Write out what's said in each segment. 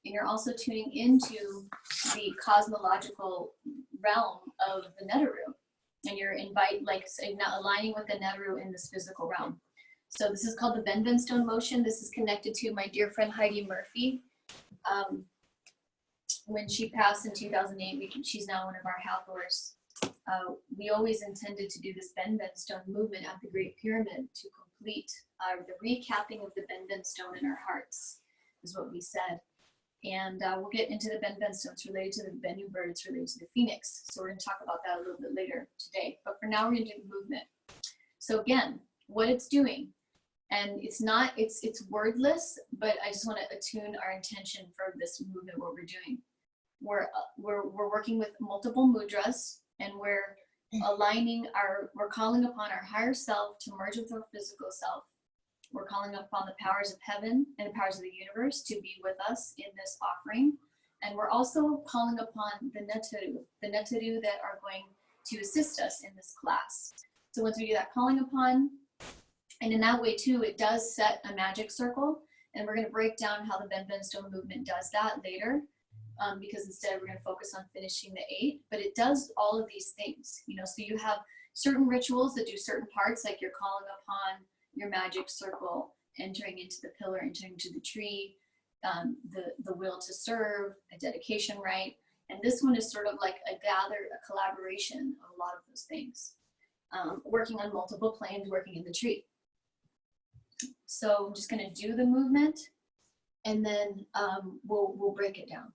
And you're also tuning into the cosmological realm of the Neteru. And you're aligning with the Neteru in this physical realm. So this is called the Ben Stone motion. This is connected to my dear friend Heidi Murphy. When she passed in 2008, she's now one of our Hathors. We always intended to do this Ben Stone movement at the Great Pyramid to complete the recapping of the Ben Stone in our hearts, is what we said. And we'll get into the Ben Stone. It's related to the Bennu bird. It's related to the phoenix. So we're going to talk about that a little bit later today. But for now, we're going to do the movement. So again, what it's doing, and it's wordless, but I just want to attune our intention for this movement, what we're doing. We're working with multiple mudras, and we're we're calling upon our higher self to merge with our physical self. We're calling upon the powers of heaven and the powers of the universe to be with us in this offering. And we're also calling upon the Neteru that are going to assist us in this class. So once we do that calling upon, and in that way too, it does set a magic circle. And we're going to break down how the Ben Stone movement does that later. Because instead we're going to focus on finishing the 8, but it does all of these things, so you have certain rituals that do certain parts, like you're calling upon your magic circle, entering into the pillar, entering into the tree, the will to serve, a dedication rite, and this one is sort of like a collaboration of a lot of those things, working on multiple planes, working in the tree. So I'm just going to do the movement, and then we'll break it down.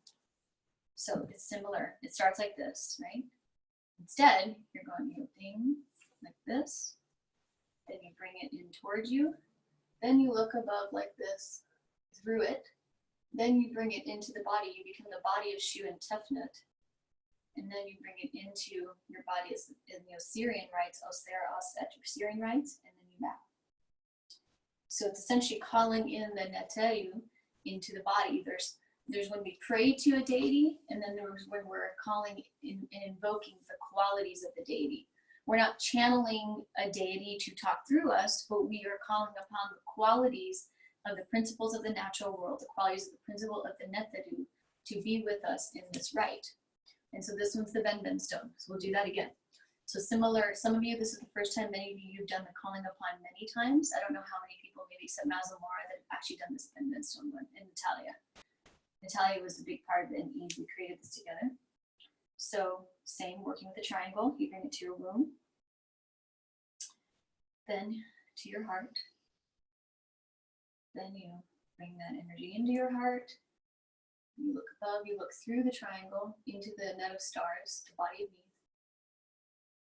So it's similar. It starts like this, right? Instead, you're going to go ding, like this. Then you bring it in towards you. Then you look above like this, through it. Then you bring it into the body. You become the body of Shu and Tefnut. And then you bring it into your body as in the Osirian rites, Osera, Oset, your Osirian rites, and then you bow. So it's essentially calling in the Neteru into the body. There's when we pray to a deity, and then there's when we're calling and invoking the qualities of the deity. We're not channeling a deity to talk through us, but we are calling upon the qualities of the principles of the natural world, the qualities of the principle of the Neteru, to be with us in this rite. And so this one's the Ben Stone. So we'll do that again. So similar, some of you, this is the first time, many of you, you've done the calling upon many times. I don't know how many people, maybe except Mazamora, that have actually done this Ben Stone one, and Natalia. Natalia was a big part of it, and Eve, we created this together. So same, working with the triangle, you bring it to your womb, then to your heart, then you bring that energy into your heart, you look above, you look through the triangle into the net of stars, the body of Eve,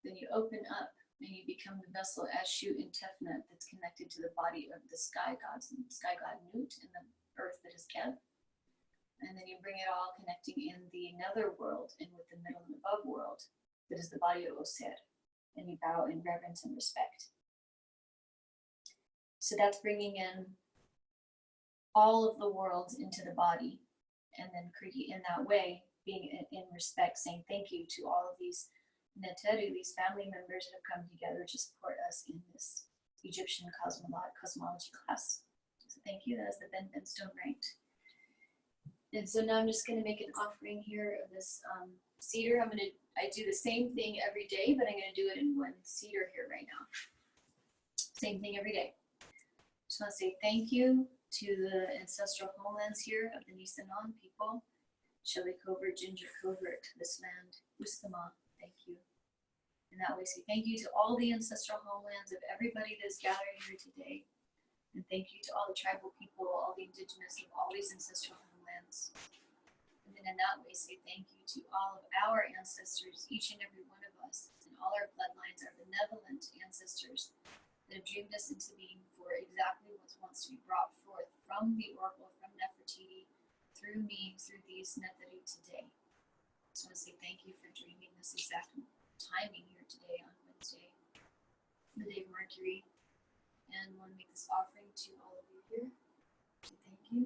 then you open up and you become the vessel as Shu and Tefnut that's connected to the body of the sky gods, and the sky god Nut, and the earth that is Kev. And then you bring it all connecting in the nether world and with the middle and above world that is the body of Oser. And you bow in reverence and respect. So that's bringing in all of the worlds into the body, and then in that way being in respect, saying thank you to all of these Neteru, these family members that have come together to support us in this Egyptian cosmology class. So thank you. That is the Ben Stone rite. And so now I'm just going to make an offering here of this cedar. I do the same thing every day, but I'm going to do it in one cedar here right now. Same thing every day. Just want to say thank you to the ancestral homelands here of the Nisenan people. Shelly Covert, Ginger Covert, this land, Ustama, thank you. And that way say thank you to all the ancestral homelands of everybody that is gathered here today. And thank you to all the tribal people, all the indigenous of all these ancestral homelands. And then in that way, say thank you to all of our ancestors, each and every one of us, and all our bloodlines, our benevolent ancestors that have dreamed us into being for exactly what wants to be brought forth from the Oracle, from Nefertiti, through me, through these Neteru today. I just want to say thank you for dreaming this exact timing here today on Wednesday, the day of Mercury. And I want to make this offering to all of you here. So thank you.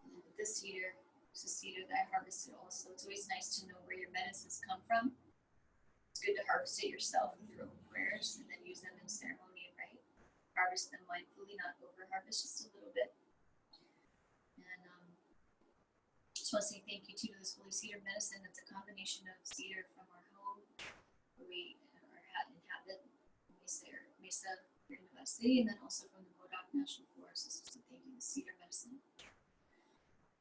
And with this cedar, it's a cedar that I harvested also. It's always nice to know where your medicines come from. It's good to harvest it yourself through prayers and then use them in ceremony, right? harvest them mindfully, not over harvest, just a little bit. And just want to say thank you to this holy cedar medicine. It's a combination of cedar from our home, where we inhabit Mesa here in Nevada City, and then also from the Modoc National Forest. So thank you, the cedar medicine.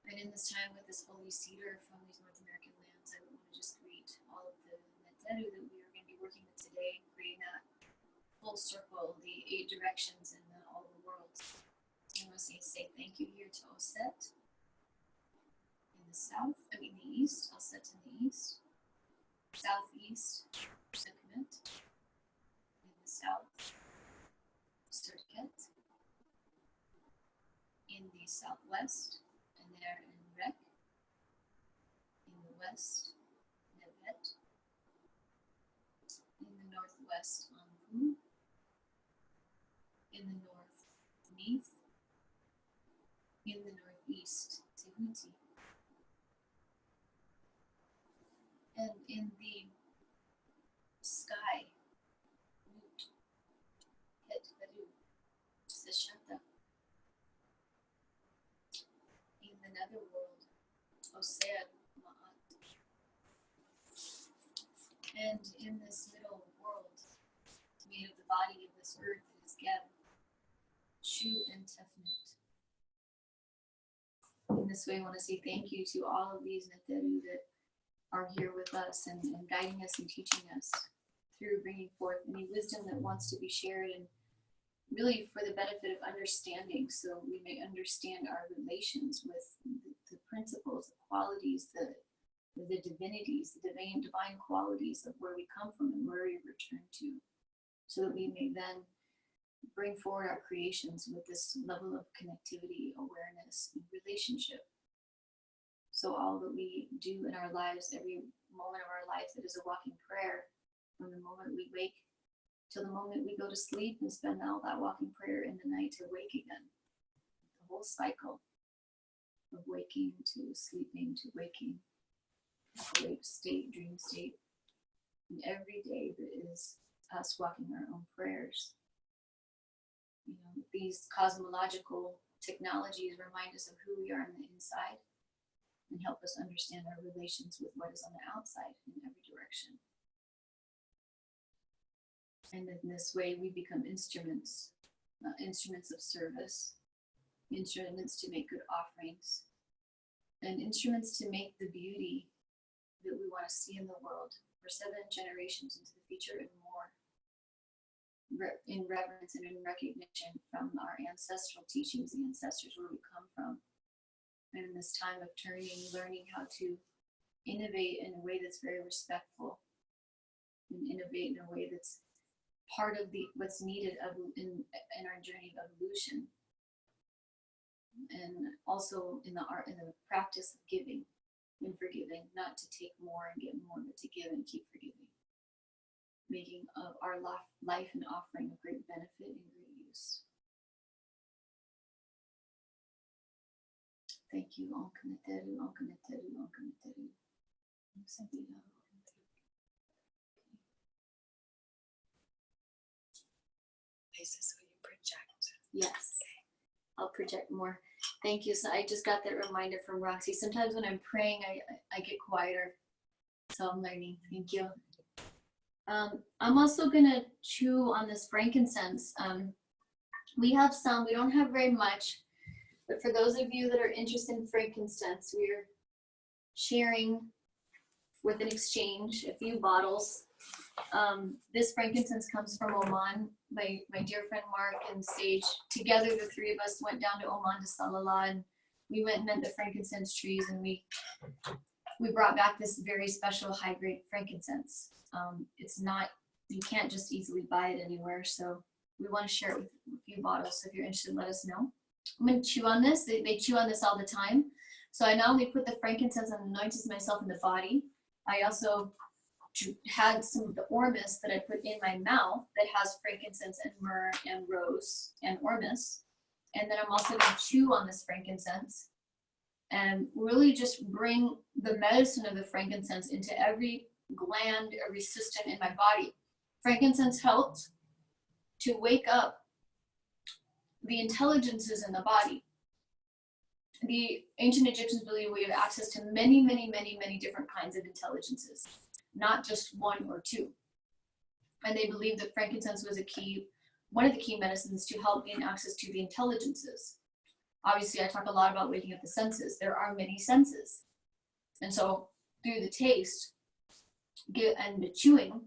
And in this time with this holy cedar from these North American lands, I would want to just greet all of the Neteru that we are going to be working with today, creating that full circle, the 8 directions in all the worlds. I want to say thank you here to Oset in the the east, Oset in the east, southeast, Sekhmet, in the south, Serket, in the southwest, and there in Rek, in the west, Nevet, in the northwest, Anpu, in the north, Neath, in the northeast, Tehuti, and in the sky, Nut, Het Vedu, Seshata, in the netherworld, Osea, Ma'at, and in this middle world, made of the body of this earth, is Geb, Shu, and Tefnut. In this way, I want to say thank you to all of these Neteru that are here with us and guiding us and teaching us through bringing forth any wisdom that wants to be shared, and really for the benefit of understanding, so we may understand our relations with the principles, the qualities, the divinities, the divine qualities of where we come from and where we return to, so that we may then bring forward our creations with this level of connectivity, awareness, and relationship. So all that we do in our lives, every moment of our life, it is a walking prayer, from the moment we wake till the moment we go to sleep, and spend all that walking prayer in the night to wake again. The whole cycle of waking to sleeping to waking, awake state, dream state. And every day that is us walking our own prayers. You know, these cosmological technologies remind us of who we are on the inside and help us understand our relations with what is on the outside in every direction. And in this way, we become instruments, instruments of service, instruments to make good offerings, and instruments to make the beauty that we want to see in the world for 7 generations into the future and more, in reverence and in recognition from our ancestral teachings, the ancestors where we come from. And in this time of turning, learning how to innovate in a way that's very respectful, and innovate in a way that's part of what's needed in our journey of evolution, and also in the practice of giving and forgiving, not to take more and get more, but to give and keep forgiving, making of our life an offering of great benefit and great use. Thank you. Anka Neteru, Anka Neteru, Anka Neteru. Places where you project. Yes, I'll project more. Thank you. So I just got that reminder from Roxy. Sometimes when I'm praying, I get quieter. So I'm learning. Thank you. I'm also gonna chew on this frankincense. We don't have very much, but for those of you that are interested in frankincense, we're sharing with an exchange a few bottles. This frankincense comes from Oman. My dear friend Mark and Sage, together the 3 of us went down to Oman to Salalah, and we went and met the frankincense trees, and we brought back this very special high-grade frankincense. It's not, you can't just easily buy it anywhere, so we want to share it with a few bottles. So if you're interested, let us know. I'm going to chew on this. They chew on this all the time. So I not only put the frankincense and anointed myself in the body, I also had some of the ormus that I put in my mouth that has frankincense and myrrh and rose and ormus. And then I'm also going to chew on this frankincense and really just bring the medicine of the frankincense into every gland, every system in my body. Frankincense helped to wake up the intelligences in the body. The ancient Egyptians believe we have access to many, many, many, many different kinds of intelligences, not just one or two. And they believe that frankincense was one of the key medicines to help gain access to the intelligences. Obviously, I talk a lot about waking up the senses. There are many senses. And so through the taste and the chewing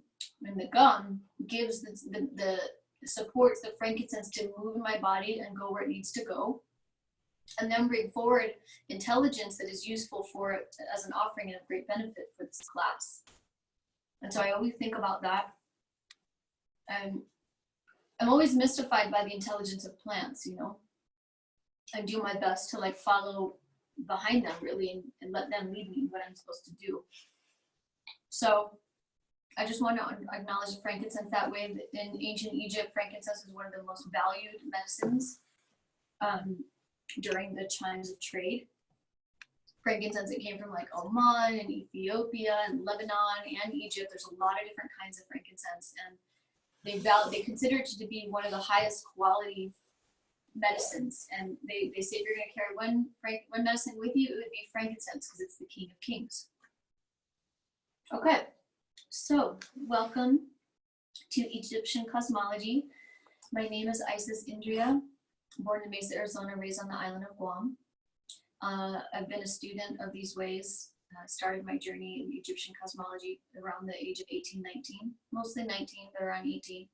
and the gum gives the supports the frankincense to move in my body and go where it needs to go, and then bring forward intelligence that is useful for it as an offering and of great benefit for this class. And so I always think about that. And I'm always mystified by the intelligence of plants, you know. I do my best to like follow behind them really and let them lead me what I'm supposed to do. So I just want to acknowledge frankincense that way. In ancient Egypt, frankincense was one of the most valued medicines during the times of trade. Frankincense, it came from like Oman and Ethiopia and Lebanon and Egypt. There's a lot of different kinds of frankincense, and they consider it to be one of the highest quality medicines. And they say if you're going to carry one medicine with you, it would be frankincense because it's the king of kings. Okay, so welcome to Egyptian Cosmology. My name is Isis Indriya, born in Mesa, Arizona, raised on the island of Guam. I've been a student of these ways. I started my journey in Egyptian cosmology around the age of 18, 19, mostly 19, but around 18.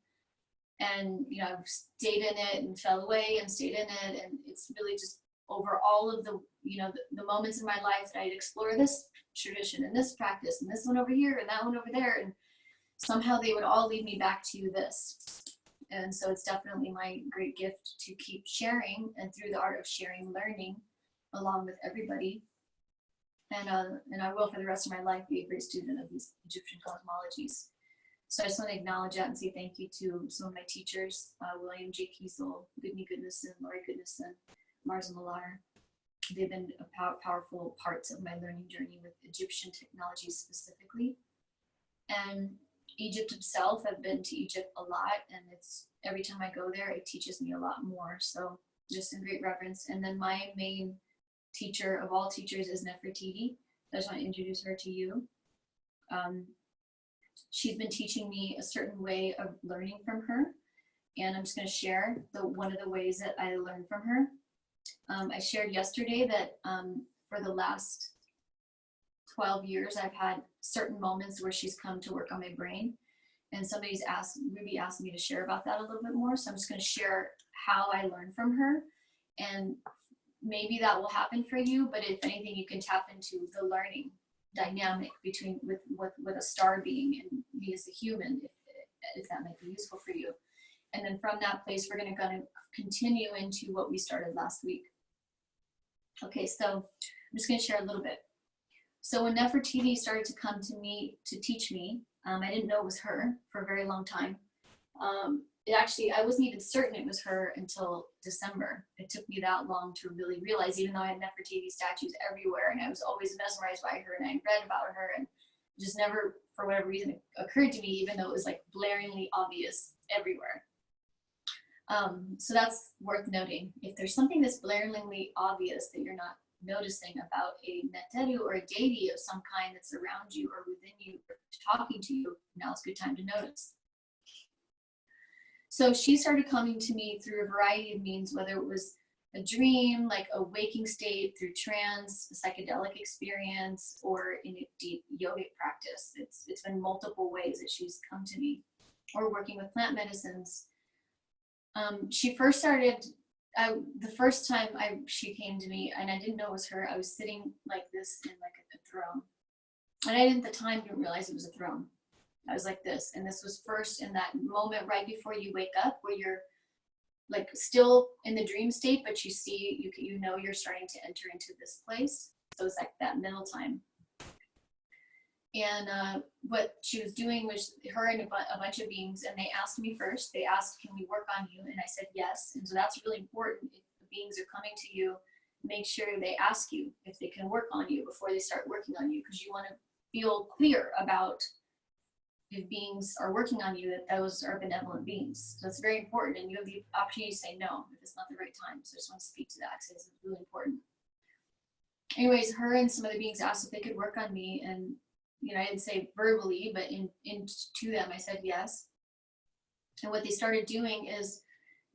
And, you know, I've stayed in it and fell away and stayed in it. And it's really just over all of the, you know, the moments in my life that I'd explore this tradition and this practice and this one over here and that one over there. And somehow they would all lead me back to this. And so it's definitely my great gift to keep sharing, and through the art of sharing, learning along with everybody. And I will for the rest of my life be a great student of these Egyptian cosmologies. So I just want to acknowledge that and say thank you to some of my teachers, William J. Kiesel, Goodney Goodness, and Laurie Goodness, and Mars Millar. They've been powerful parts of my learning journey with Egyptian technologies specifically. And Egypt itself, I've been to Egypt a lot, and it's every time I go there, it teaches me a lot more. So just in great reverence. And then my main teacher of all teachers is Nefertiti. I just want to introduce her to you. She's been teaching me a certain way of learning from her, and I'm just going to share one of the ways that I learned from her. I shared yesterday that for the last 12 years, I've had certain moments where she's come to work on my brain, and Ruby asked me to share about that a little bit more. So I'm just going to share how I learned from her, and maybe that will happen for you. But if anything, you can tap into the learning dynamic with a star being and me as a human, if that might be useful for you. And then from that place, we're going to continue into what we started last week. Okay, so I'm just going to share a little bit. So when Nefertiti started to come to me to teach me, I didn't know it was her for a very long time. I wasn't even certain it was her until December. It took me that long to really realize, even though I had Nefertiti statues everywhere and I was always mesmerized by her and I read about her, and just never, for whatever reason, it occurred to me, even though it was like blaringly obvious everywhere. So that's worth noting. If there's something that's blaringly obvious that you're not noticing about a Neteru or a deity of some kind that's around you or within you or talking to you, now's a good time to notice. So she started coming to me through a variety of means, whether it was a dream, like a waking state, through trance, a psychedelic experience, or in a deep yogic practice. It's been multiple ways that she's come to me, or working with plant medicines. She first started, the first time she came to me, and I didn't know it was her, I was sitting like this in like a throne. And I at the time didn't realize it was a throne. I was like this, and this was first in that moment right before you wake up, where you're like still in the dream state, but you know you're starting to enter into this place. So it's like that middle time. And what she was doing was, her and a bunch of beings, and they asked me first, they asked, can we work on you? And I said yes. And so that's really important. If the beings are coming to you, make sure they ask you if they can work on you before they start working on you, because you want to feel clear about if beings are working on you, that those are benevolent beings. So it's very important, and you have the opportunity to say no if it's not the right time. So I just want to speak to that because it's really important. Anyways, her and some other beings asked if they could work on me, and I didn't say verbally, but to them I said yes. And what they started doing is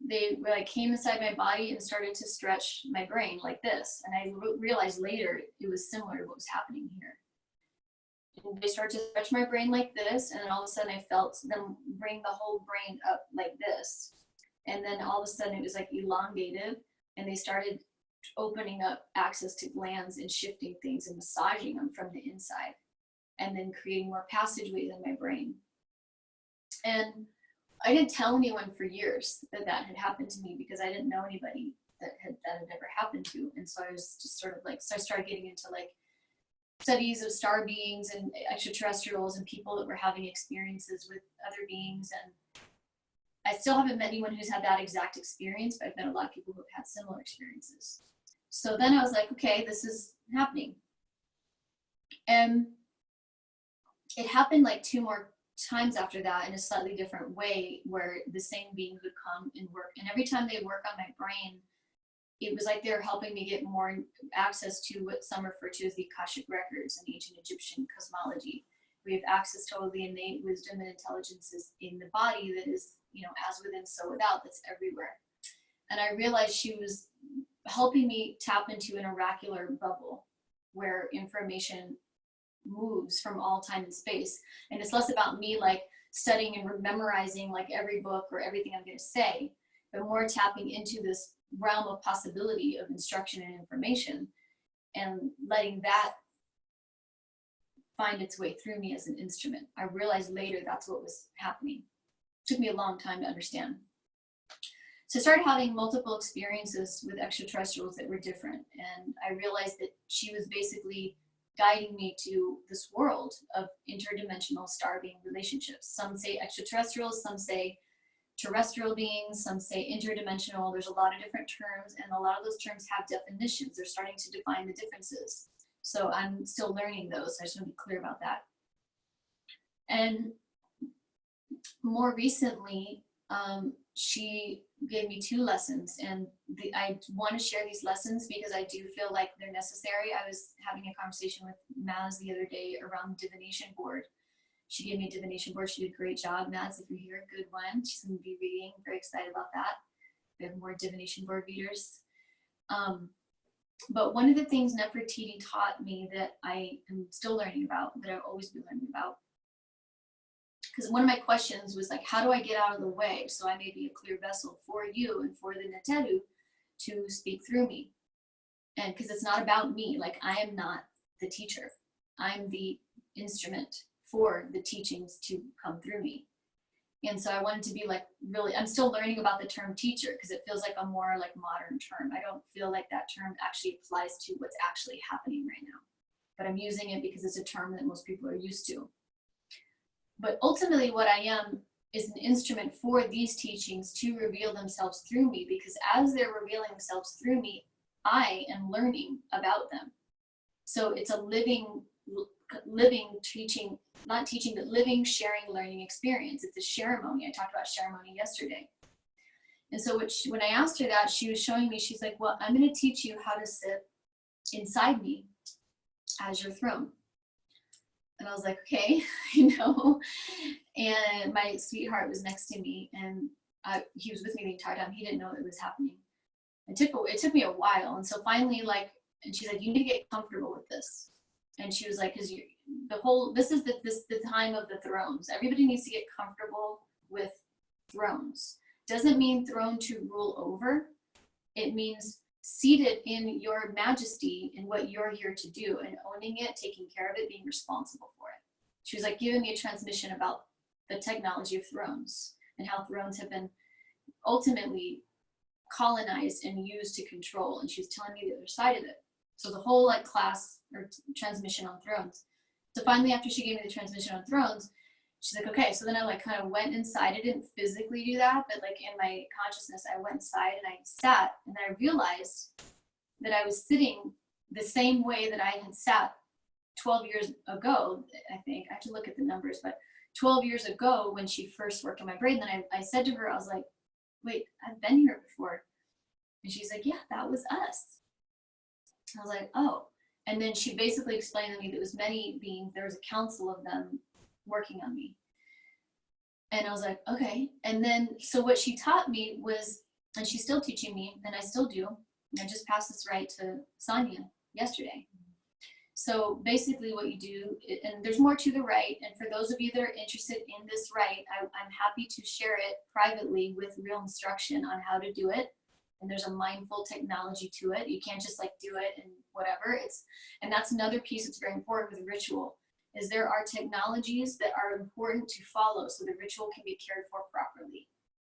they came inside my body and started to stretch my brain like this. And I realized later it was similar to what was happening here. And they started to stretch my brain like this, and then all of a sudden I felt them bring the whole brain up like this. And then all of a sudden it was like elongated, and they started opening up access to glands and shifting things and massaging them from the inside, and then creating more passageways in my brain. And I didn't tell anyone for years that had happened to me because I didn't know anybody that had ever happened to. And so I was just sort of so I started getting into studies of star beings and extraterrestrials and people that were having experiences with other beings. And I still haven't met anyone who's had that exact experience, but I've met a lot of people who have had similar experiences. So then I was like, okay, this is happening. And it happened 2 more times after that in a slightly different way, where the same beings would come and work. And every time they work on my brain, it was like they were helping me get more access to what some refer to as the Akashic records in ancient Egyptian cosmology. We have access to all the innate wisdom and intelligences in the body that is, as within, so without, that's everywhere. And I realized she was helping me tap into an oracular bubble where information moves from all time and space. And it's less about me studying and memorizing every book or everything I'm going to say, but more tapping into this realm of possibility of instruction and information, and letting that find its way through me as an instrument. I realized later that's what was happening. It took me a long time to understand. So I started having multiple experiences with extraterrestrials that were different, and I realized that she was basically guiding me to this world of interdimensional star being relationships. Some say extraterrestrials, some say terrestrial beings, some say interdimensional. There's a lot of different terms, and a lot of those terms have definitions. They're starting to define the differences. So I'm still learning those. I just want to be clear about that. And more recently, she gave me 2 lessons, and I want to share these lessons because I do feel like they're necessary. I was having a conversation with Maz the other day around divination board. She gave me a divination board. She did a great job. Maz, if you're here, good one. She's going to be reading. Very excited about that. We have more divination board readers. But one of the things Nefertiti taught me that I am still learning about, that I've always been learning about, because one of my questions was how do I get out of the way so I may be a clear vessel for you and for the Neteru to speak through me? And because it's not about me, I am not the teacher. I'm the instrument for the teachings to come through me. And so I wanted to be really, I'm still learning about the term teacher because it feels like a more modern term. I don't feel like that term actually applies to what's actually happening right now, but I'm using it because it's a term that most people are used to. But ultimately what I am is an instrument for these teachings to reveal themselves through me, because as they're revealing themselves through me, I am learning about them. So it's a living teaching, not teaching, but living, sharing, learning experience. It's a ceremony. I talked about ceremony yesterday. And so when I asked her that, she was showing me, she's like, well, I'm going to teach you how to sit inside me as your throne. And I was like, okay, and my sweetheart was next to me, and he was with me the entire time. He didn't know it was happening. It took me a while. And so finally, and she's like, you need to get comfortable with this. And she was like, because this is the time of the thrones. Everybody needs to get comfortable with thrones. Doesn't mean throne to rule over. It means seated in your majesty in what you're here to do, and owning it, taking care of it, being responsible for it. She was giving me a transmission about the technology of thrones and how thrones have been ultimately colonized and used to control. And she was telling me the other side of it. So the whole class or transmission on thrones. So finally, after she gave me the transmission on thrones, she's like, okay. So then I kind of went inside. I didn't physically do that, but in my consciousness, I went inside and I sat, and I realized that I was sitting the same way that I had sat 12 years ago. I think I have to look at the numbers, but 12 years ago when she first worked on my brain, then I said to her, I was like, wait, I've been here before. And she's like, yeah, that was us. I was like, oh. And then she basically explained to me that it was many beings, there was a council of them working on me. And I was like, okay. And then, so what she taught me was, and she's still teaching me, and I still do, and I just passed this right to Sonia yesterday. So basically what you do, and there's more to the right, and for those of you that are interested in this right, I'm happy to share it privately with real instruction on how to do it. And there's a mindful technology to it. You can't just like do it and whatever. And that's another piece that's very important with ritual, is there are technologies that are important to follow so the ritual can be cared for properly.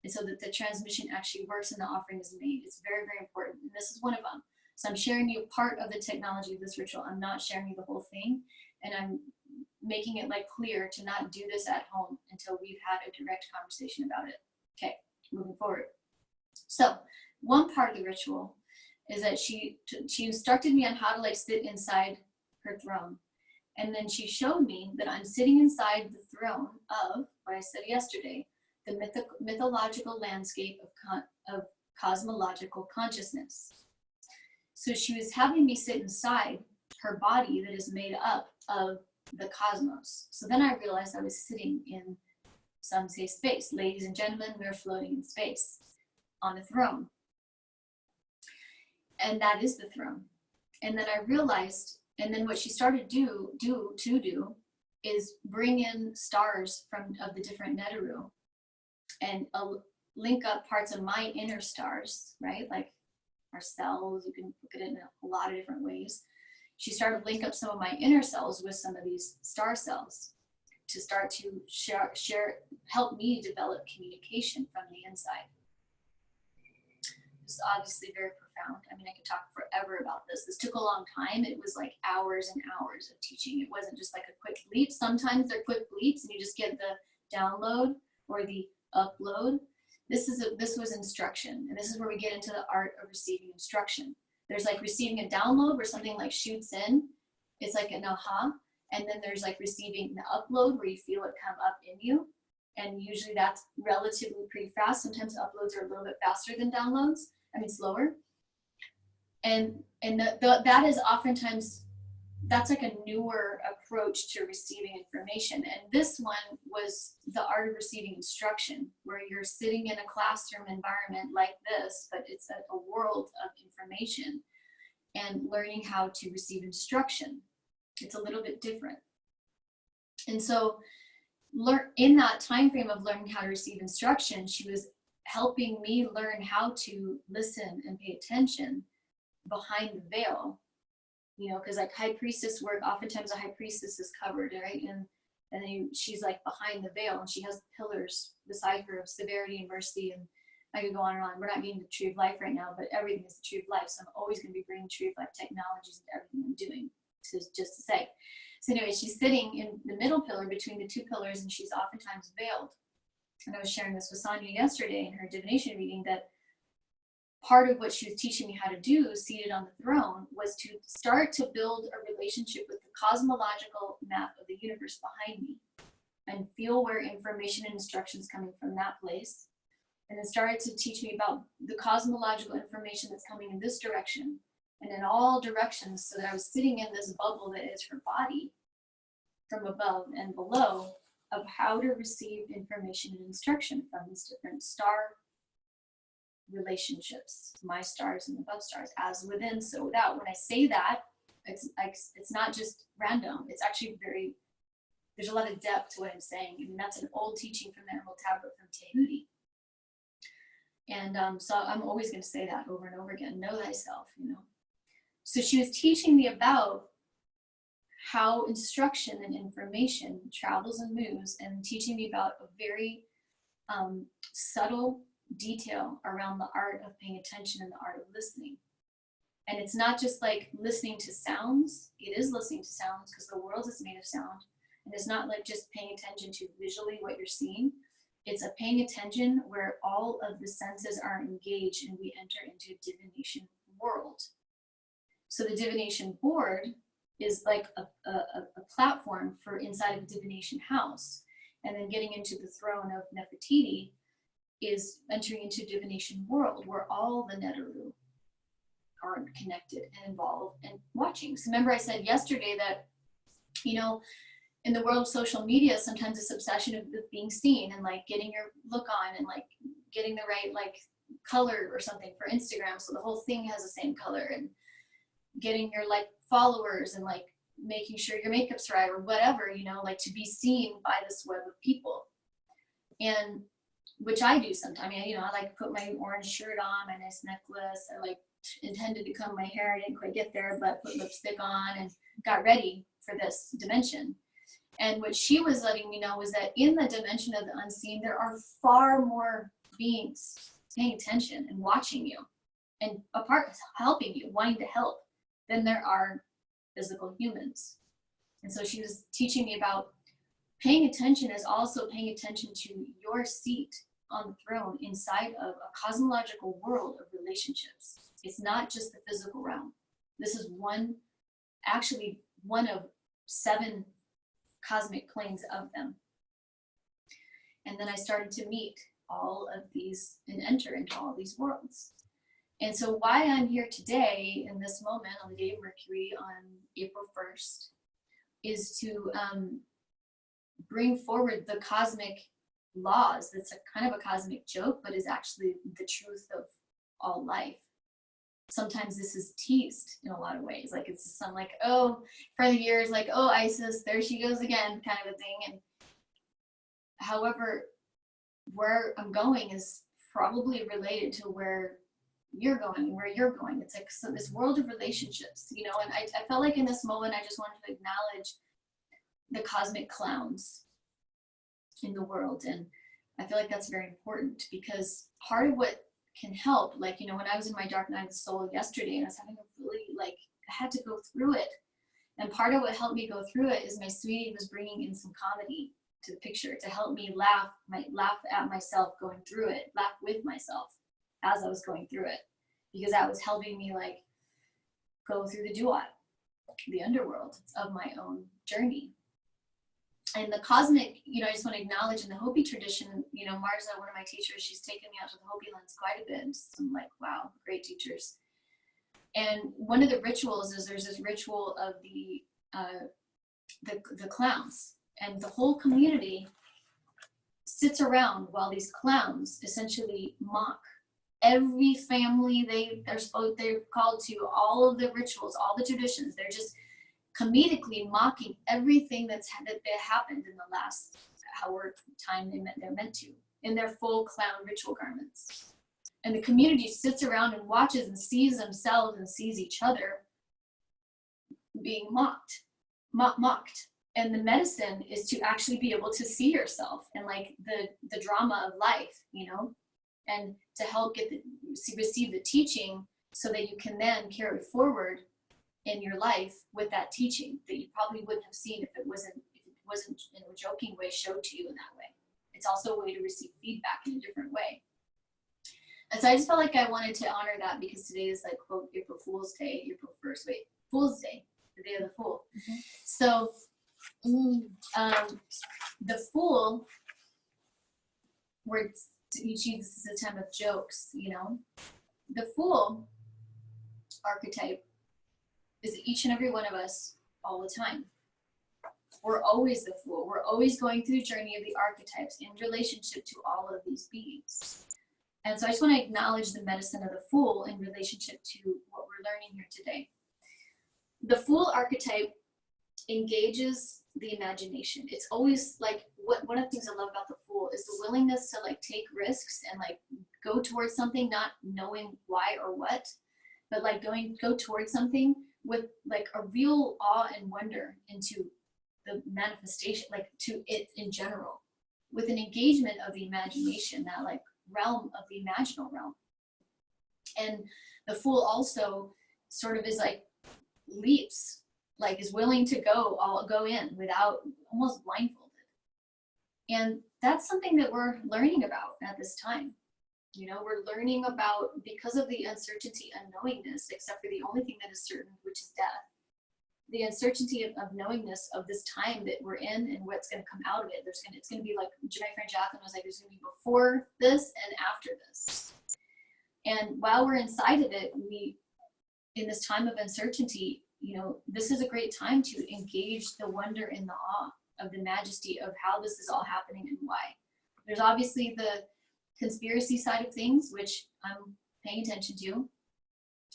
And so that the transmission actually works and the offering is made. It's very, very important. And this is one of them. So I'm sharing you part of the technology of this ritual. I'm not sharing you the whole thing. And I'm making it like clear to not do this at home until we've had a direct conversation about it. Okay, moving forward. So one part of the ritual is that she instructed me on how to like sit inside her throne. And then she showed me that I'm sitting inside the throne of what I said yesterday, the mythological landscape of cosmological consciousness. So she was having me sit inside her body that is made up of the cosmos. So then I realized I was sitting in, some say space. Ladies and gentlemen, we're floating in space on a throne. And that is the throne. And then I realized, and then what she started to do is bring in stars of the different Neteru and link up parts of my inner stars, right? Like our cells, you can look at it in a lot of different ways. She started to link up some of my inner cells with some of these star cells to start to help me develop communication from the inside. It's obviously very profound. I mean, I could talk forever about this. This took a long time. It was like hours and hours of teaching. It wasn't just like a quick leap. Sometimes they're quick leaps and you just get the download or the upload. This was instruction. And this is where we get into the art of receiving instruction. There's like receiving a download where something like shoots in. It's like an aha. And then there's like receiving the upload where you feel it come up in you. And usually that's relatively pretty fast. Sometimes uploads are a little bit faster than downloads. I mean, slower. And that is oftentimes, that's like a newer approach to receiving information. And this one was the art of receiving instruction, where you're sitting in a classroom environment like this, but it's a world of information and learning how to receive instruction. It's a little bit different. And so in that time frame of learning how to receive instruction, she was helping me learn how to listen and pay attention behind the veil, you know, because like high priestess work, oftentimes a high priestess is covered, right? And then she's like behind the veil, and she has pillars beside her of severity and mercy. And I could go on and on. We're not getting the tree of life right now, but everything is the tree of life. So I'm always going to be bringing tree of life technologies into everything I'm doing, just to say. So anyway, she's sitting in the middle pillar between the two pillars, and she's oftentimes veiled. And I was sharing this with Sonia yesterday in her divination reading, that part of what she was teaching me how to do, seated on the throne, was to start to build a relationship with the cosmological map of the universe behind me and feel where information and instructions coming from that place. And then started to teach me about the cosmological information that's coming in this direction and in all directions, so that I was sitting in this bubble that is her body from above and below, of how to receive information and instruction from these different star relationships, my stars and above stars, as within, so without. When I say that, it's not just random. It's actually there's a lot of depth to what I'm saying. I mean, that's an old teaching from the Emerald Tablet from Tehuti. And so I'm always going to say that over and over again, know thyself, you know. So she was teaching me about how instruction and information travels and moves, and teaching me about a very subtle detail around the art of paying attention and the art of listening. And it's not just like listening to sounds. It is listening to sounds because the world is made of sound. And it's not like just paying attention to visually what you're seeing. It's a paying attention where all of the senses are engaged and we enter into a divination world. So the divination board is like a platform for inside of a divination house. And then getting into the throne of Nefertiti is entering into divination world, where all the Neteru are connected and involved and watching. So remember I said yesterday that, you know, in the world of social media, sometimes this obsession of being seen and like getting your look on and like getting the right like color or something for Instagram, so the whole thing has the same color, and getting your like followers and like making sure your makeup's right or whatever, you know, like to be seen by this web of people. And which I do sometimes. I mean, you know, I like put my orange shirt on, my nice necklace. I like intended to comb my hair. I didn't quite get there, but put lipstick on and got ready for this dimension. And what she was letting me know was that in the dimension of the unseen, there are far more beings paying attention and watching you and helping you, wanting to help, than there are physical humans. And so she was teaching me about paying attention is also paying attention to your seat on the throne inside of a cosmological world of relationships. It's not just the physical realm. This is actually one of 7 cosmic planes of them. And then I started to meet all of these and enter into all of these worlds. And so why I'm here today in this moment on the day of Mercury on April 1st is to bring forward the cosmic laws. That's a kind of a cosmic joke, but is actually the truth of all life. Sometimes this is teased in a lot of ways. Like it's just some like, oh, for the years, like, oh, Isis, there she goes again, kind of a thing. And however, where I'm going is probably related to where you're going and where you're going. It's like so this world of relationships, you know, and I felt like in this moment, I just wanted to acknowledge the cosmic clowns in the world. And I feel like that's very important, because part of what can help, like, you know, when I was in my dark night of the soul yesterday and I was having a really, like, I had to go through it. And part of what helped me go through it is my sweetie was bringing in some comedy to the picture to help me laugh at myself going through it, laugh with myself as I was going through it, because that was helping me like go through the Duat, the underworld of my own journey. And the cosmic, you know, I just want to acknowledge in the Hopi tradition, you know, Marza, one of my teachers, she's taken me out to the Hopi lands quite a bit. And I'm like, wow, great teachers. And one of the rituals is there's this ritual of the clowns, and the whole community sits around while these clowns essentially mock every family they're called to, all of the rituals, all the traditions. They're just comedically mocking everything that happened in the last however time they're meant to, in their full clown ritual garments. And the community sits around and watches and sees themselves and sees each other being mocked. And the medicine is to actually be able to see yourself and like the drama of life, you know, and to help receive the teaching so that you can then carry forward in your life with that teaching that you probably wouldn't have seen if it wasn't in a joking way showed to you in that way. It's also a way to receive feedback in a different way. And so I just felt like I wanted to honor that, because today is like, quote, April Fool's Day, April 1st, Fool's Day, the day of the Fool. Mm-hmm. So the Fool, where this is a time of jokes, you know, the Fool archetype is each and every one of us all the time. We're always the Fool. We're always going through the journey of the archetypes in relationship to all of these beings. And so I just want to acknowledge the medicine of the Fool in relationship to what we're learning here today. The Fool archetype engages the imagination. It's always like, one of the things I love about the Fool is the willingness to like take risks and like go towards something, not knowing why or what, but like go towards something with like a real awe and wonder into the manifestation, like to it in general, with an engagement of the imagination, that like realm of the imaginal realm. And the Fool also sort of is like leaps, like is willing to go in without, almost blindfolded. And that's something that we're learning about at this time. You know, we're learning about, because of the uncertainty, unknowingness, except for the only thing that is certain, which is death. the uncertainty of knowingness of this time that we're in and what's going to come out of it. It's going to be like my friend Jacqueline was like, there's going to be before this and after this. And while we're inside of it, in this time of uncertainty, you know, this is a great time to engage the wonder and the awe of the majesty of how this is all happening and why. There's obviously the conspiracy side of things, which I'm paying attention to.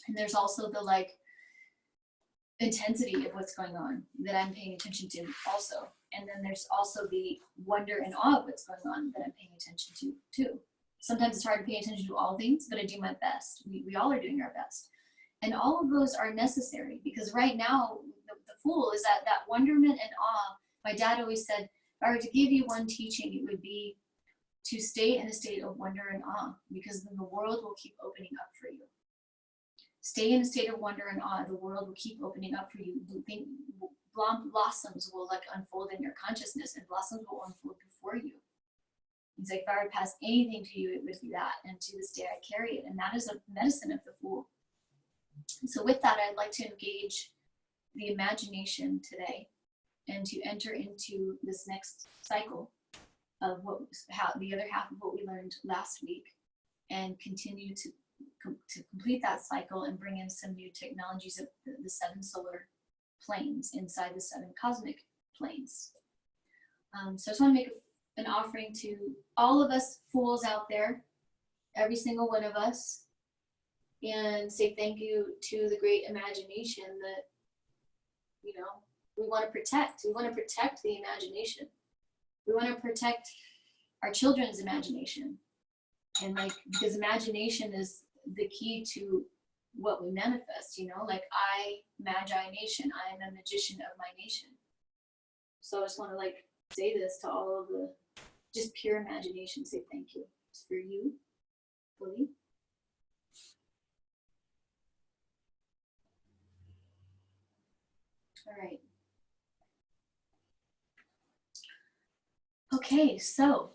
And there's also the like intensity of what's going on that I'm paying attention to also. And then there's also the wonder and awe of what's going on that I'm paying attention to too. Sometimes it's hard to pay attention to all things, but I do my best. We all are doing our best. And all of those are necessary because right now, the Fool is that wonderment and awe. My dad always said, if I were to give you one teaching, it would be to stay in a state of wonder and awe, because then the world will keep opening up for you. Stay in a state of wonder and awe. The world will keep opening up for you. Blossoms will like unfold in your consciousness, and blossoms will unfold before you. He's like, if I were to pass anything to you, it would be that. And to this day, I carry it. And that is a medicine of the Fool. So with that, I'd like to engage the imagination today and to enter into this next cycle of the other half of what we learned last week, and continue to complete that cycle and bring in some new technologies of the 7 solar planes inside the 7 cosmic planes. So I just want to make an offering to all of us fools out there, every single one of us, and say thank you to the great imagination that, you know, we want to protect. We want to protect the imagination. We want to protect our children's imagination. And like, because imagination is the key to what we manifest, you know, like Magi Nation, I am a magician of my nation. So I just want to like say this to all of the just pure imagination, say thank you. It's for you, fully. All right. Okay, so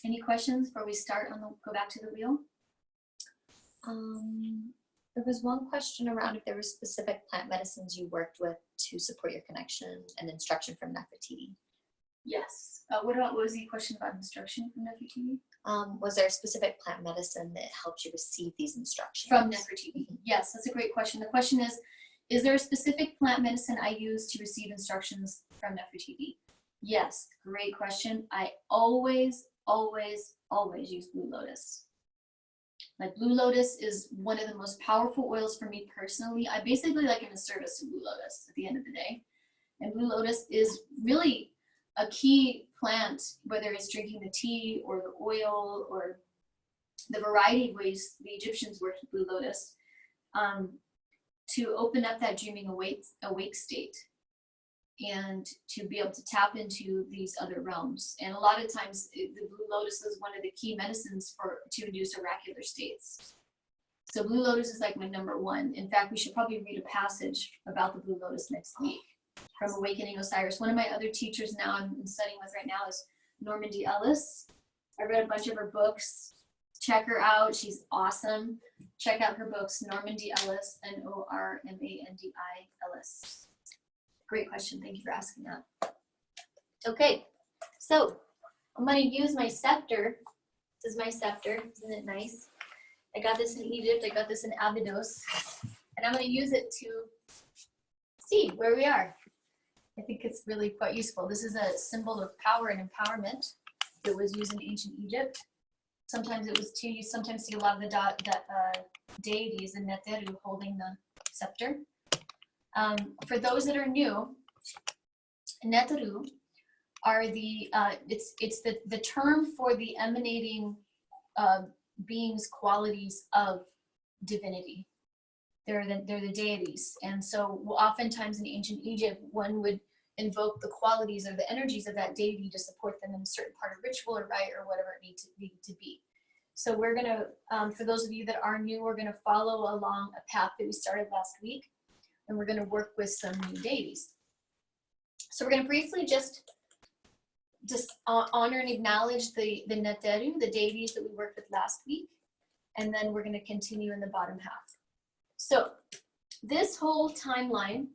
any questions before we start go back to the wheel? There was one question around if there were specific plant medicines you worked with to support your connection and instruction from Nefertiti. Yes. What was the question about instruction from Nefertiti? Was there a specific plant medicine that helped you receive these instructions? From Nefertiti. Yes, that's a great question. The question is there a specific plant medicine I use to receive instructions from Nefertiti? Yes, great question. I always, always, always use Blue Lotus. Like Blue Lotus is one of the most powerful oils for me personally. I basically like in a service to Blue Lotus at the end of the day. And Blue Lotus is really a key plant, whether it's drinking the tea or the oil or the variety of ways the Egyptians worked with Blue Lotus, to open up that dreaming awake state and to be able to tap into these other realms. And a lot of times the Blue Lotus is one of the key medicines to induce oracular states. So Blue Lotus is like my #1. In fact, we should probably read a passage about the Blue Lotus next week from Awakening Osiris. One of my other teachers now I'm studying with right now is Normandy Ellis. I read a bunch of her books. Check her out. She's awesome. Check out her books, Normandy Ellis, Normandi Ellis. Great question. Thank you for asking that. Okay, so I'm going to use my scepter. This is my scepter. Isn't it nice? I got this in Egypt. I got this in Abydos. And I'm going to use it to see where we are. I think it's really quite useful. This is a symbol of power and empowerment that was used in ancient Egypt. Sometimes it was you sometimes see a lot of the deities in Neteru holding the scepter. For those that are new, Neteru are it's the term for the emanating beings' qualities of divinity. They're the deities, and so oftentimes in ancient Egypt, one would invoke the qualities or the energies of that deity to support them in a certain part of ritual or rite or whatever it needs to be. So we're gonna, for those of you that are new, we're gonna follow along a path that we started last week, and we're gonna work with some new deities. So we're gonna briefly just honor and acknowledge the Neteru, the deities that we worked with last week, and then we're gonna continue in the bottom half. So this whole timeline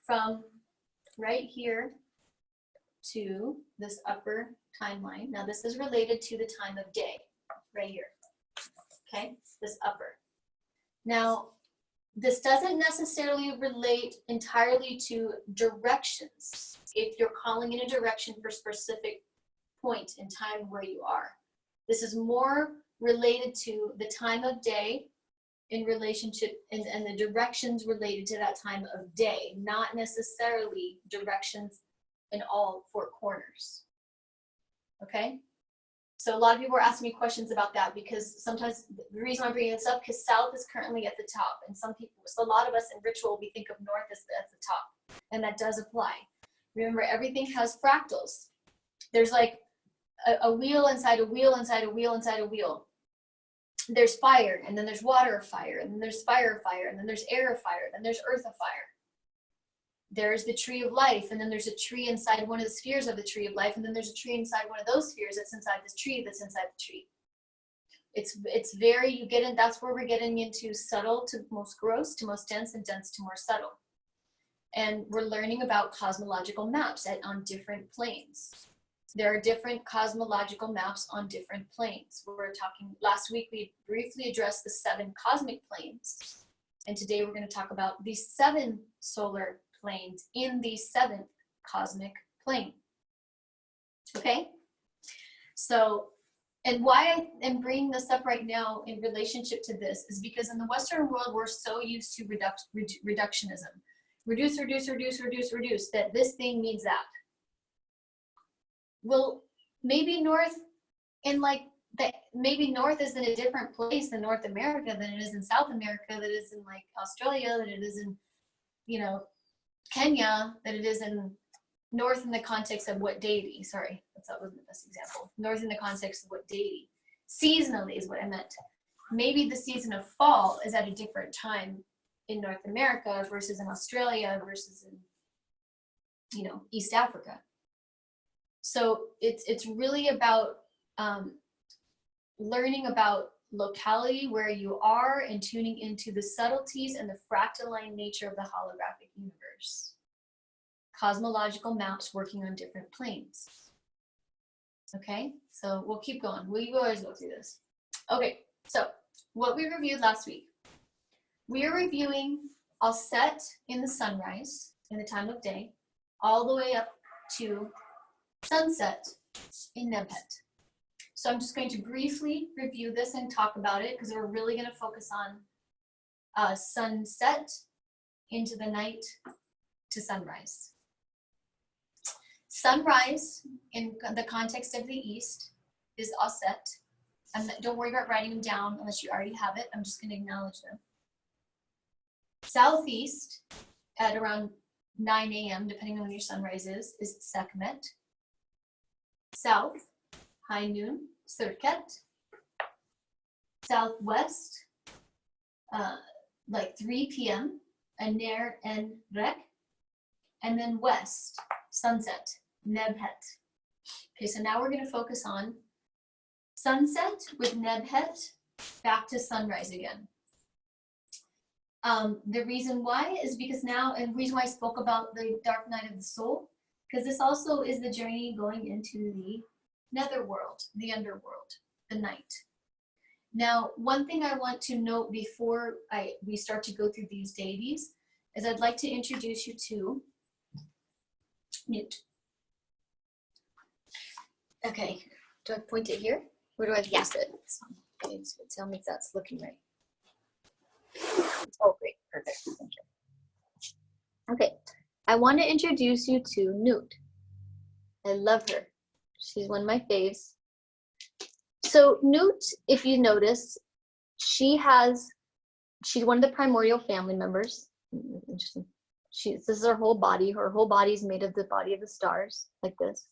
from right here to this upper timeline. Now this is related to the time of day, right here. Okay, this upper. Now, this doesn't necessarily relate entirely to directions if you're calling in a direction for a specific point in time where you are. This is more related to the time of day in relationship and the directions related to that time of day, not necessarily directions in all four corners. Okay? So a lot of people are asking me questions about that because sometimes the reason I'm bringing this up because south is currently at the top, and some people, so a lot of us in ritual, we think of north as at the top, and that does apply. Remember, everything has fractals. There's like a wheel inside a wheel inside a wheel inside a wheel. There's fire, and then there's water of fire, and then there's fire of fire, and then there's air of fire, then there's earth of fire. There's the tree of life, and then there's a tree inside one of the spheres of the tree of life, and then there's a tree inside one of those spheres that's inside this tree that's inside the tree. It's very, you get in, that's where we're getting into subtle to most gross to most dense and dense to more subtle. And we're learning about cosmological maps on different planes. There are different cosmological maps on different planes. We're talking, last week we briefly addressed the 7 cosmic planes. And today we're going to talk about the 7 solar planes in the 7th cosmic plane. Okay? So, and why I am bringing this up right now in relationship to this is because in the Western world, we're so used to reductionism. Reduce, reduce, reduce, reduce, reduce, that this thing means that. Well, maybe north in like, maybe north is in a different place in North America than it is in South America, that it is in like Australia, that it is in, you know, Kenya, that it is in north in the context of what deity. Sorry, that wasn't the best example. North in the context of what deity. Seasonally is what I meant. Maybe the season of fall is at a different time in North America versus in Australia versus in, you know, East Africa. So it's really about learning about locality where you are and tuning into the subtleties and the fractaline nature of the holographic universe. Cosmological maps working on different planes. Okay, so we'll keep going. We always go through this. Okay, so what we reviewed last week. We are reviewing, I'll set in the sunrise in the time of day, all the way up to sunset in Nebhet. So I'm just going to briefly review this and talk about it because we're really going to focus on sunset into the night to sunrise. Sunrise in the context of the East is Aset. And don't worry about writing them down unless you already have it. I'm just going to acknowledge them. Southeast at around 9 a.m., depending on when your sunrise is Sekhmet. South, high noon, Sirket. Southwest, like 3 p.m., Aner and Rek. And then west, sunset, Nebhet. Okay, so now we're going to focus on sunset with Nebhet, back to sunrise again. The reason why is because now, and the reason why I spoke about the dark night of the soul, because this also is the journey going into the netherworld, the underworld, the night. Now, one thing I want to note before we start to go through these deities is I'd like to introduce you to Newt. Okay, do I point it here? Where do I place it? Okay, so tell me if that's looking right. Oh, great, perfect, thank you. Okay, I want to introduce you to Newt. I love her. She's one of my faves. So Newt, if you notice, she's one of the primordial family members. Interesting. This is her whole body. Her whole body is made of the body of the stars, like this.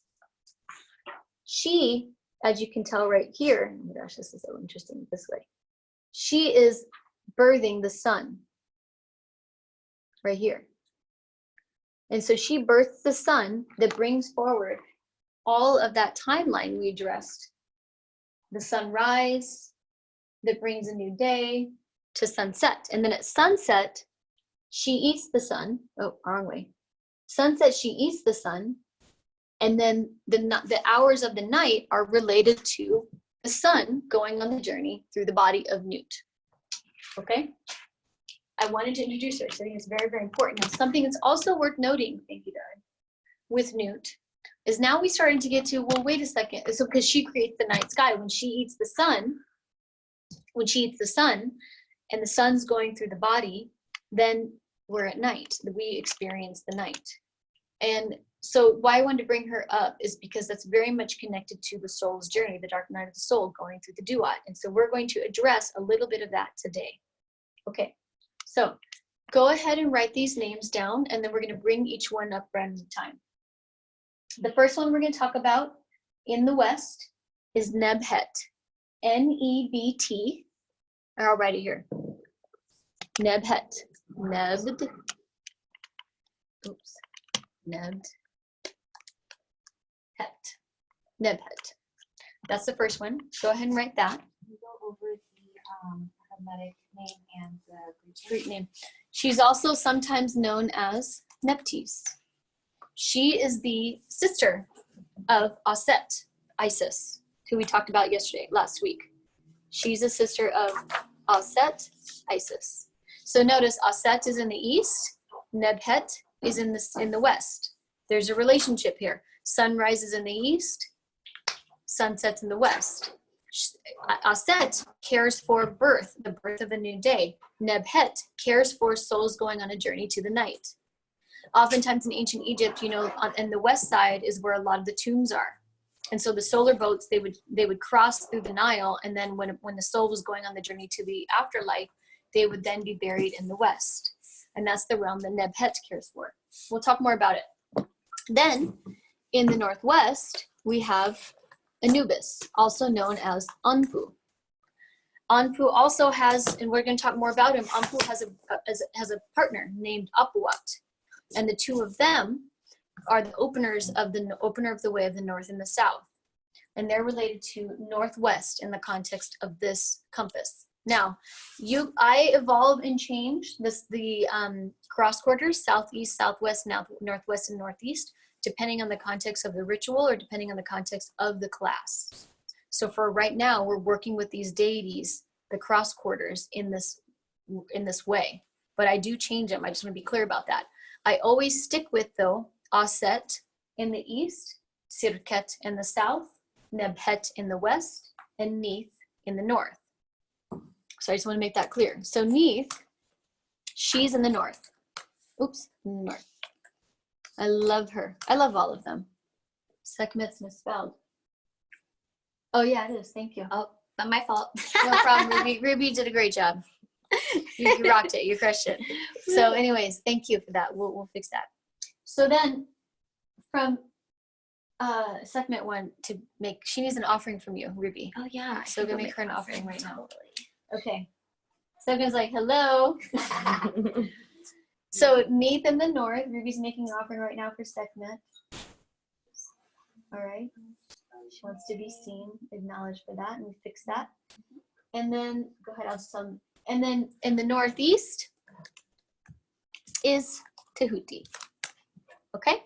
She, as you can tell right here, oh my gosh, this is so interesting this way. She is birthing the sun, right here. And so she births the sun that brings forward all of that timeline we addressed. The sunrise that brings a new day to sunset. And then at sunset, she eats the sun. Oh, wrong way. Sunset, she eats the sun. And then the hours of the night are related to the sun going on the journey through the body of Nut. Okay? I wanted to introduce her, so I think it's very, very important. Now, something that's also worth noting, thank you, Dad, with Nut, is now we started to get to, well, wait a second. So because she creates the night sky, when she eats the sun, and the sun's going through the body, then we're at night. We experience the night. And so why I wanted to bring her up is because that's very much connected to the soul's journey, the dark night of the soul going through the Duat. And so we're going to address a little bit of that today. Okay, so go ahead and write these names down, and then we're going to bring each one up random time. The first one we're going to talk about in the West is Nebhet, N-E-B-T. I'll write it here. Nebhet, Nebd. Oops, Nebd. Het. Nebhet. That's the first one. Go ahead and write that. We go over the Hermetic name and the Greek name. She's also sometimes known as Neptis. She is the sister of Aset, Isis, who we talked about last week. She's a sister of Aset, Isis. So notice Aset is in the east, Nebhet is in the west. There's a relationship here. Sun rises in the east, sun sets in the west. Aset cares for birth, the birth of a new day. Nebhet cares for souls going on a journey to the night. Oftentimes in ancient Egypt, you know, on the west side is where a lot of the tombs are. And so the solar boats, they would cross through the Nile, and then when the soul was going on the journey to the afterlife, they would then be buried in the west. And that's the realm that Nebhet cares for. We'll talk more about it. Then, in the northwest, we have Anubis, also known as Anpu. Anpu also has, and we're going to talk more about him, Anpu has a partner named Apuat. And the two of them are the opener of the way of the north and the south. And they're related to northwest in the context of this compass. Now, I evolve and change the cross quarters, southeast, southwest, northwest, and northeast, depending on the context of the ritual or depending on the context of the class. So for right now, we're working with these deities, the cross quarters, in this way. But I do change them. I just want to be clear about that. I always stick with, though, Aset in the east, Sirket in the south, Nebhet in the west, and Neith in the north. So I just want to make that clear. So Neith, she's in the north. Oops, north. I love her. I love all of them. Sekhmet's misspelled. Oh yeah, it is. Thank you. Oh, not my fault. No problem, Ruby. Ruby did a great job. You rocked it. You crushed it. So anyways, thank you for that. We'll fix that. So then from Sekhmet one to make, she needs an offering from you, Ruby. Oh yeah. So we're gonna make her an offering right now. Totally. Okay. Sekhmet's like, hello. So Neith in the north, Ruby's making an offering right now for Sekhmet. All right. She wants to be seen, acknowledged for that, and we fix that. And then, go ahead, I'll just tell them. And then in the northeast is Tehuti. Okay?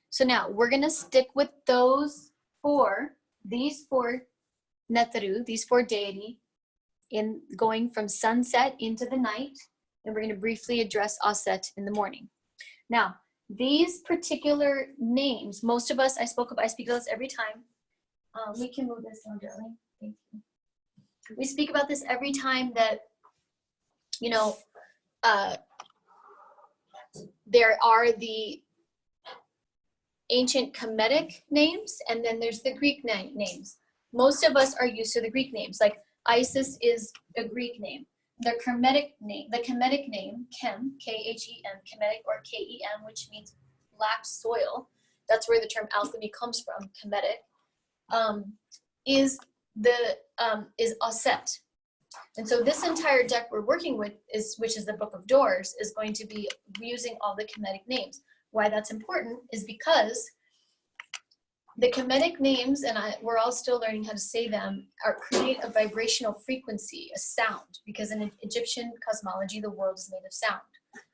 So now we're going to stick with these four Neteru, these four deity, in going from sunset into the night. And we're going to briefly address Aset in the morning. Now, these particular names, most of us, I speak of this every time. We can move this down, darling. Thank you. We speak about this every time that, you know, there are the ancient Kemetic names, and then there's the Greek names. Most of us are used to the Greek names. Like Isis is a Greek name. The Kemetic name, Kem, K-H-E-M, Kemetic or K-E-M, which means black soil. That's where the term alchemy comes from, Kemetic. Is Aset. And so this entire deck we're working with, which is the Book of Doors, is going to be using all the Kemetic names. Why that's important is because the Kemetic names, and we're all still learning how to say them, create a vibrational frequency, a sound, because in Egyptian cosmology, the world is made of sound.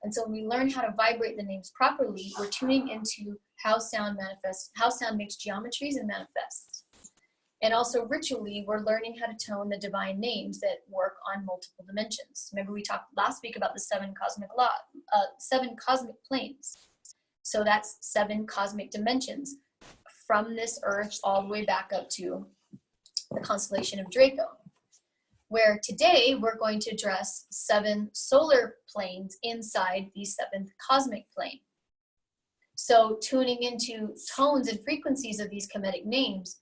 And so when we learn how to vibrate the names properly, we're tuning into how sound manifests, how sound makes geometries and manifests. And also ritually, we're learning how to tone the divine names that work on multiple dimensions. Remember we talked last week about the seven cosmic planes. So that's 7 cosmic dimensions from this earth all the way back up to the constellation of Draco. Where today we're going to address 7 solar planes inside the 7th cosmic plane. So tuning into tones and frequencies of these Kemetic names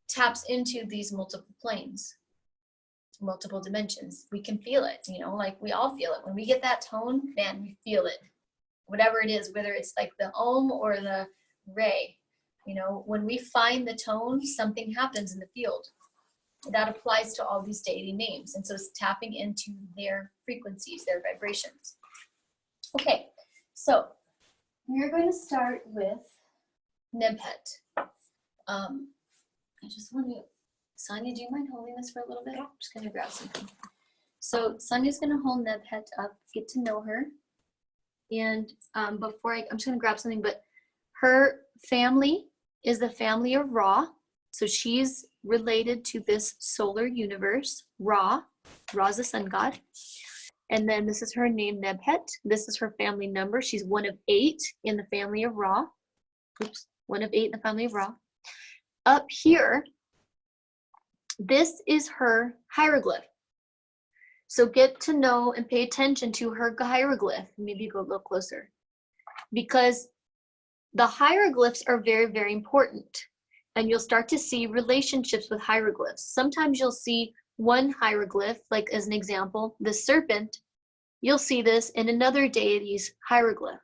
taps into these multiple planes, multiple dimensions. We can feel it, you know, like we all feel it. When we get that tone, man, we feel it. Whatever it is, whether it's like the Om or the Re, you know, when we find the tone, something happens in the field. That applies to all these deity names. And so it's tapping into their frequencies, their vibrations. Okay, so we're going to start with Nebhet. I just want to, Sonia, do you mind holding this for a little bit? I'm just going to grab something. So Sonia's going to hold Nebhet up, get to know her. And before I'm just going to grab something, but her family is the family of Ra. So she's related to this solar universe, Ra. Ra's the sun god. And then this is her name, Nebhet. This is her family number. She's one of 8 in the family of Ra. Oops, one of 8 in the family of Ra. Up here, this is her hieroglyph. So get to know and pay attention to her hieroglyph. Maybe go a little closer. Because the hieroglyphs are very, very important. And you'll start to see relationships with hieroglyphs. Sometimes you'll see one hieroglyph, like as an example, the serpent. You'll see this in another deity's hieroglyph.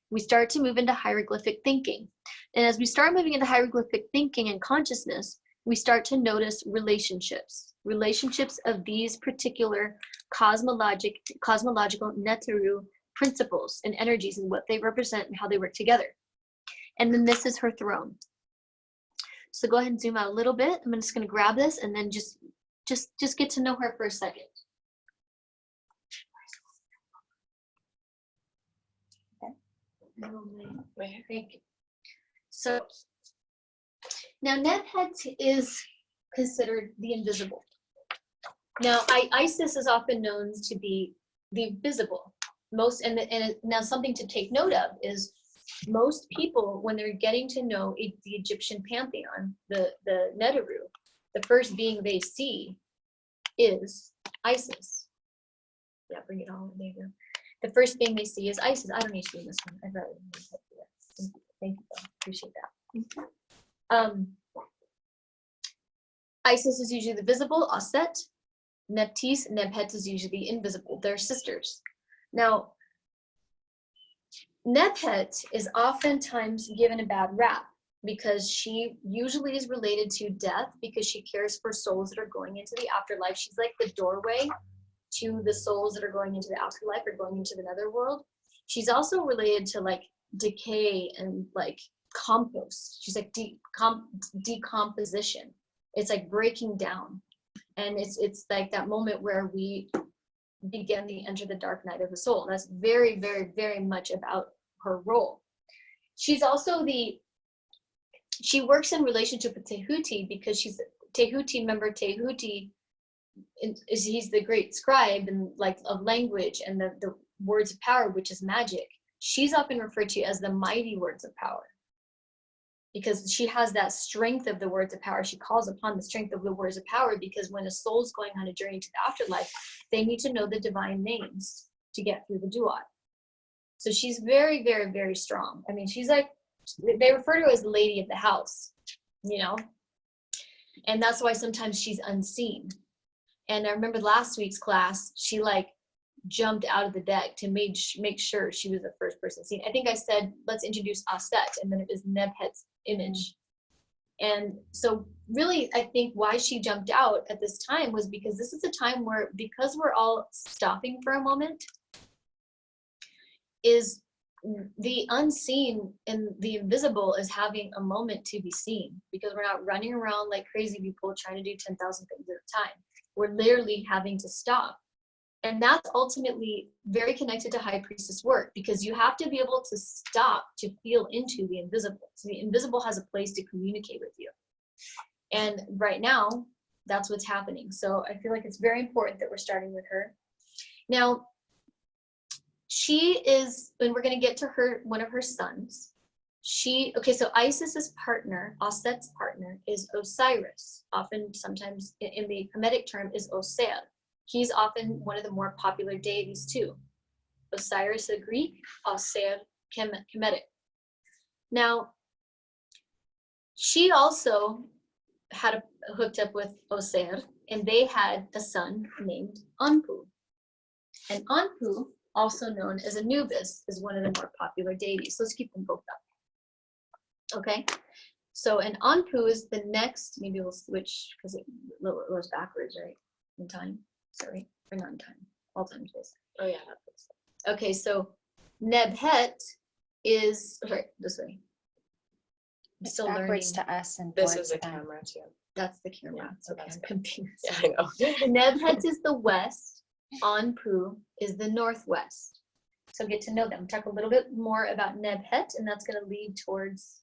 We start to move into hieroglyphic thinking. And as we start moving into hieroglyphic thinking and consciousness, we start to notice relationships of these particular cosmological Neteru principles and energies and what they represent and how they work together. And then this is her throne. So go ahead and zoom out a little bit. I'm just going to grab this and then just get to know her for a second. Okay. Thank you. So now Nebhet is considered the invisible. Now Isis is often known to be the visible. Now something to take note of is most people, when they're getting to know the Egyptian pantheon, the Neteru, the first being they see is Isis. Yeah, bring it on. There you go. The first being they see is Isis. I don't need to do this one. I'd rather do that. Thank you, though. Appreciate that. Isis is usually the visible, Aset. Nephthys, Nebhet is usually invisible. They're sisters. Now, Nebhet is oftentimes given a bad rap because she usually is related to death because she cares for souls that are going into the afterlife. She's like the doorway to the souls that are going into the afterlife or going into the netherworld. She's also related to like decay and like compost. She's like decomposition. It's like breaking down. And it's like that moment where we begin to enter the dark night of the soul. That's very, very, very much about her role. She's also she works in relationship with Tehuti because she's Tehuti. Remember, Tehuti he's the great scribe and like of language and the words of power, which is magic. She's often referred to as the mighty words of power because she has that strength of the words of power. She calls upon the strength of the words of power because when a soul's going on a journey to the afterlife, they need to know the divine names to get through the Duat. So she's very, very, very strong. I mean, she's like, they refer to her as the lady of the house, you know? And that's why sometimes she's unseen. And I remember last week's class, she like jumped out of the deck to make sure she was the first person seen. I think I said, let's introduce Aset, and then it was Nebhet's image. And so really, I think why she jumped out at this time was because this is a time where, because we're all stopping for a moment, is the unseen and the invisible is having a moment to be seen because we're not running around like crazy people trying to do 10,000 things at a time. We're literally having to stop And that's ultimately very connected to high priestess work, because you have to be able to stop to feel into the invisible. So the invisible has a place to communicate with you. And right now, that's what's happening. So I feel like it's very important that we're starting with her. Now, she is, and we're going to get to her, one of her sons. Okay, so Isis's partner, Aset's partner, is Osiris. Often, sometimes in the Kemetic term, is Oser. He's often one of the more popular deities too. Osiris, the Greek, Oser, Kemetic. Now, she also had hooked up with Oser, and they had a son named Anpu. And Anpu, also known as Anubis, is one of the more popular deities. So let's keep them both up. Okay? So, and Anpu is the next, maybe we'll switch because it goes backwards, right? In time. Sorry, or not in time. All time space. Oh, yeah. Okay, so Nebhet is, sorry, this way. I'm still backwards learning. to us and This forward is to a them. camera too. That's the camera. Yeah, so Okay, that's I'm good. confused. Yeah, I know. Nebhet is the west. Anpu is the northwest. So get to know them. Talk a little bit more about Nebhet, and that's going to lead towards.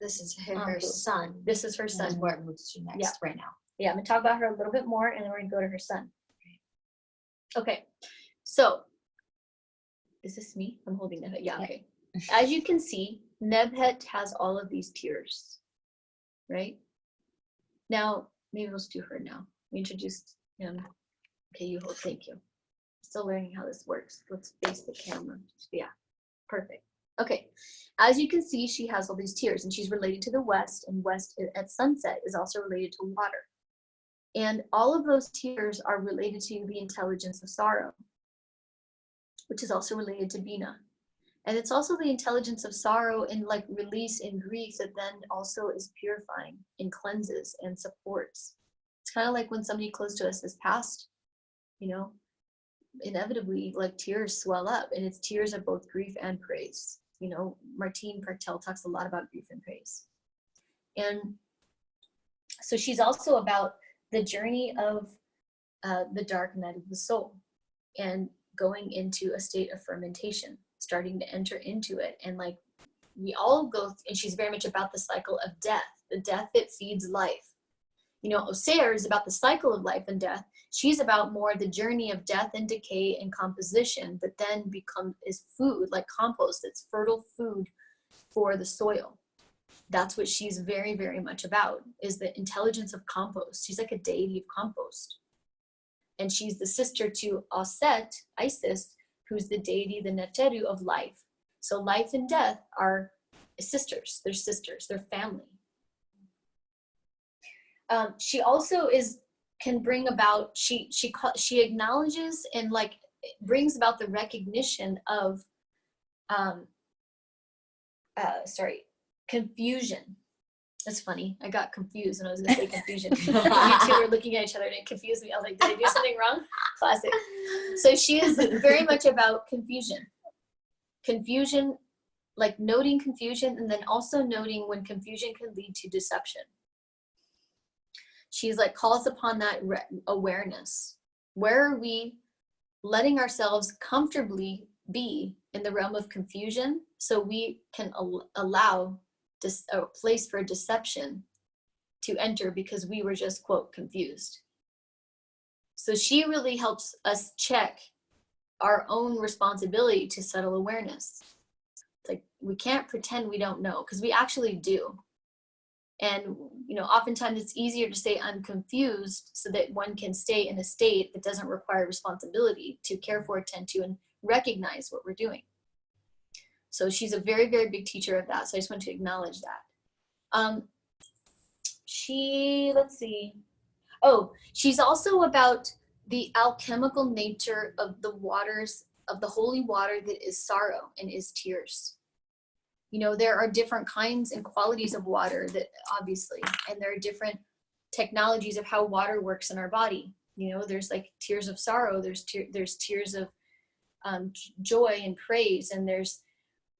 This is her Anpu. son. This is her That's son. where it moves to next Yeah. right now. Yeah, I'm going to talk about her a little bit more, and then we're going to go to her son. Okay, so is this me? I'm holding Nebhet. Yeah, Yeah. okay. As you can see, Nebhet has all of these tiers, right? Now, maybe let's do her now. We introduced him. Okay, you hold. Thank you. Still learning how this works. Let's face the camera. Yeah, perfect. Okay, as you can see, she has all these tiers, and she's related to the west, and west at sunset is also related to water. And all of those tiers are related to the intelligence of sorrow, which is also related to Bina. And it's also the intelligence of sorrow and like release in grief that then also is purifying and cleanses and supports. It's kind of like when somebody close to us has passed, you know, inevitably like tears swell up, and it's tears of both grief and praise. You know, Martine Partel talks a lot about grief and praise. And so she's also about the journey of the dark night of the soul and going into a state of fermentation, starting to enter into it. And like we all go, and she's very much about the cycle of death, the death that feeds life. You know, Oser is about the cycle of life and death. She's about more the journey of death and decay and composition that then is food, like compost, that's fertile food for the soil. That's what she's very, very much about, is the intelligence of compost. She's like a deity of compost. And she's the sister to Aset, Isis, who's the deity, the Neteru of life. So life and death are sisters. They're family. She also can bring about, she acknowledges and like brings about the recognition of confusion. That's funny. I got confused when I was going to say confusion. You two were looking at each other and it confused me. I was like, did I do something wrong? Classic. So she is very much about confusion. Confusion, like noting confusion, and then also noting when confusion can lead to deception. She's like calls upon that awareness. Where are we letting ourselves comfortably be in the realm of confusion so we can allow a place for deception to enter because we were just, quote, confused. So she really helps us check our own responsibility to subtle awareness. It's like we can't pretend we don't know, because we actually do. And, you know, oftentimes it's easier to say I'm confused so that one can stay in a state that doesn't require responsibility to care for, attend to, and recognize what we're doing. So she's a very, very big teacher of that. So I just want to acknowledge that. Let's see. Oh, she's also about the alchemical nature of the waters, of the holy water that is sorrow and is tears. You know, there are different kinds and qualities of water that obviously, and there are different technologies of how water works in our body. You know, there's like tears of sorrow, there's tears of joy and praise, and there's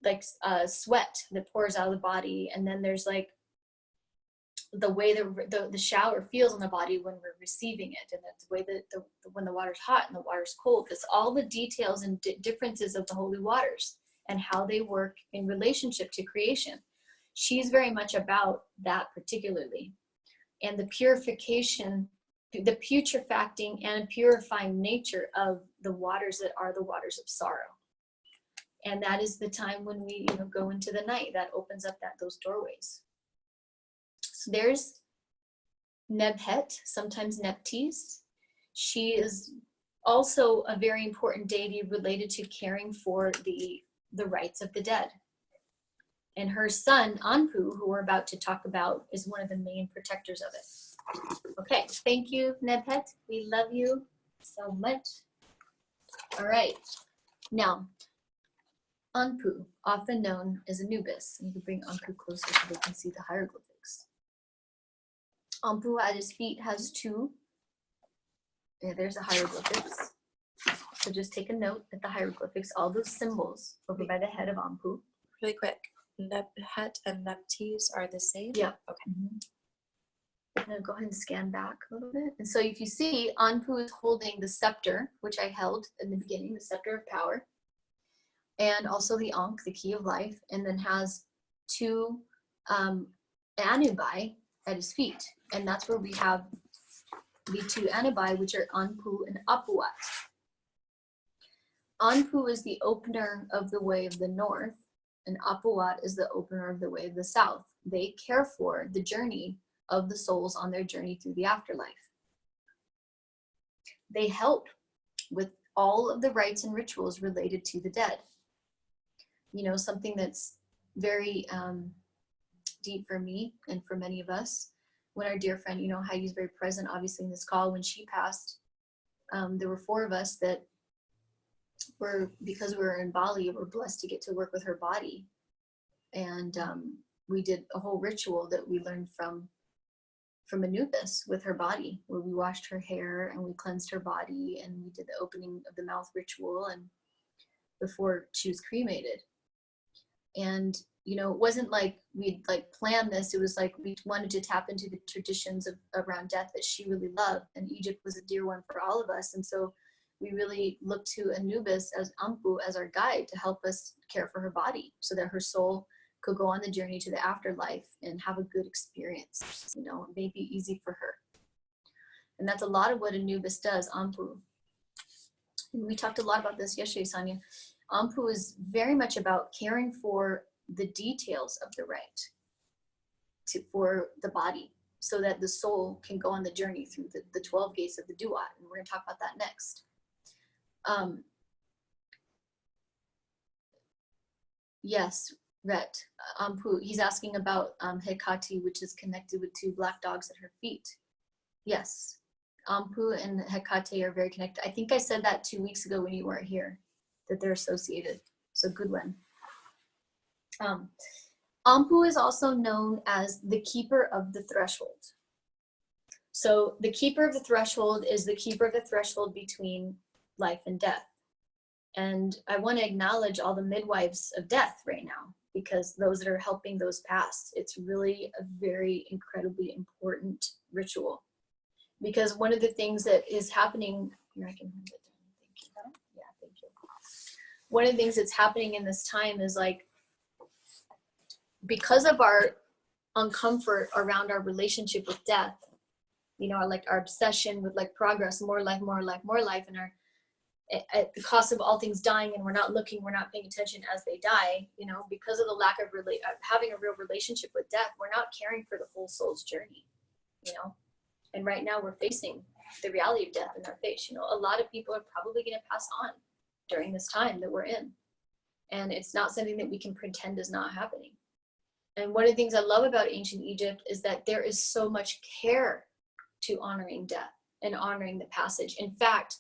like sweat that pours out of the body, and then there's like the way the shower feels on the body when we're receiving it, and that's the way that when the water's hot and the water's cold. It's all the details and differences of the holy waters and how they work in relationship to creation. She's very much about that particularly, and the purification, the putrefacting and purifying nature of the waters that are the waters of sorrow. And that is the time when we, go into the night. That opens up those doorways. So there's Nebhet, sometimes Neptis. She is also a very important deity related to caring for the rights of the dead. And her son, Anpu, who we're about to talk about, is one of the main protectors of it. Okay, thank you, Nebhet. We love you so much. All right, now, Anpu, often known as Anubis. You can bring Anpu closer so they can see the hieroglyphics. Anpu at his feet has two. There's the hieroglyphics. So just take a note at the hieroglyphics, all those symbols over by the head of Anpu. Really quick, Nebhet and Neptis are the same? Yeah. Okay. Mm-hmm. I'm going to go ahead and scan back a little bit. And so if you see, Anpu is holding the scepter, which I held in the beginning, the scepter of power, and also the Ankh, the key of life, and then has two Anubai at his feet. And that's where we have the two Anubai, which are Anpu and Apuat. Anpu is the opener of the way of the north, and Apuat is the opener of the way of the south. They care for the journey of the souls on their journey through the afterlife. They help with all of the rites and rituals related to the dead. Something that's very deep for me and for many of us. When our dear friend, Heidi's very present, obviously, in this call. When she passed, there were 4 of us that were, because we were in Bali, were blessed to get to work with her body. And we did a whole ritual that we learned from Anubis with her body, where we washed her hair and we cleansed her body, and we did the opening of the mouth ritual and before she was cremated. And it wasn't like we'd planned this. It was like we wanted to tap into the traditions around death that she really loved, and Egypt was a dear one for all of us. And so we really looked to Anubis as Anpu as our guide to help us care for her body, so that her soul could go on the journey to the afterlife and have a good experience. It may be easy for her. And that's a lot of what Anubis does, Anpu. And we talked a lot about this yesterday, Sonia. Anpu is very much about caring for the details of the rite for the body, so that the soul can go on the journey through the 12 gates of the Duat. And we're going to talk about that next. Yes, Rhett, Anpu, he's asking about Hecate, which is connected with 2 black dogs at her feet. Yes, Anpu and Hecate are very connected. I think I said that 2 weeks ago when you weren't here, that they're associated. So good one. Anpu is also known as the keeper of the threshold. So the keeper of the threshold is the keeper of the threshold between life and death. And I want to acknowledge all the midwives of death right now, because those that are helping those pass. It's really a very incredibly important ritual. Because one of the things that is happening, here I can hold it down. Thank you. Yeah, thank you. One of the things that's happening in this time is because of our uncomfort around our relationship with death, our obsession with progress, more life, and at the cost of all things dying, and we're not looking, we're not paying attention as they die, because of the lack of having a real relationship with death, we're not caring for the whole soul's journey, and right now we're facing the reality of death in our face. A lot of people are probably going to pass on during this time that we're in, and it's not something that we can pretend is not happening. And one of the things I love about ancient Egypt is that there is so much care to honoring death and honoring the passage. In fact,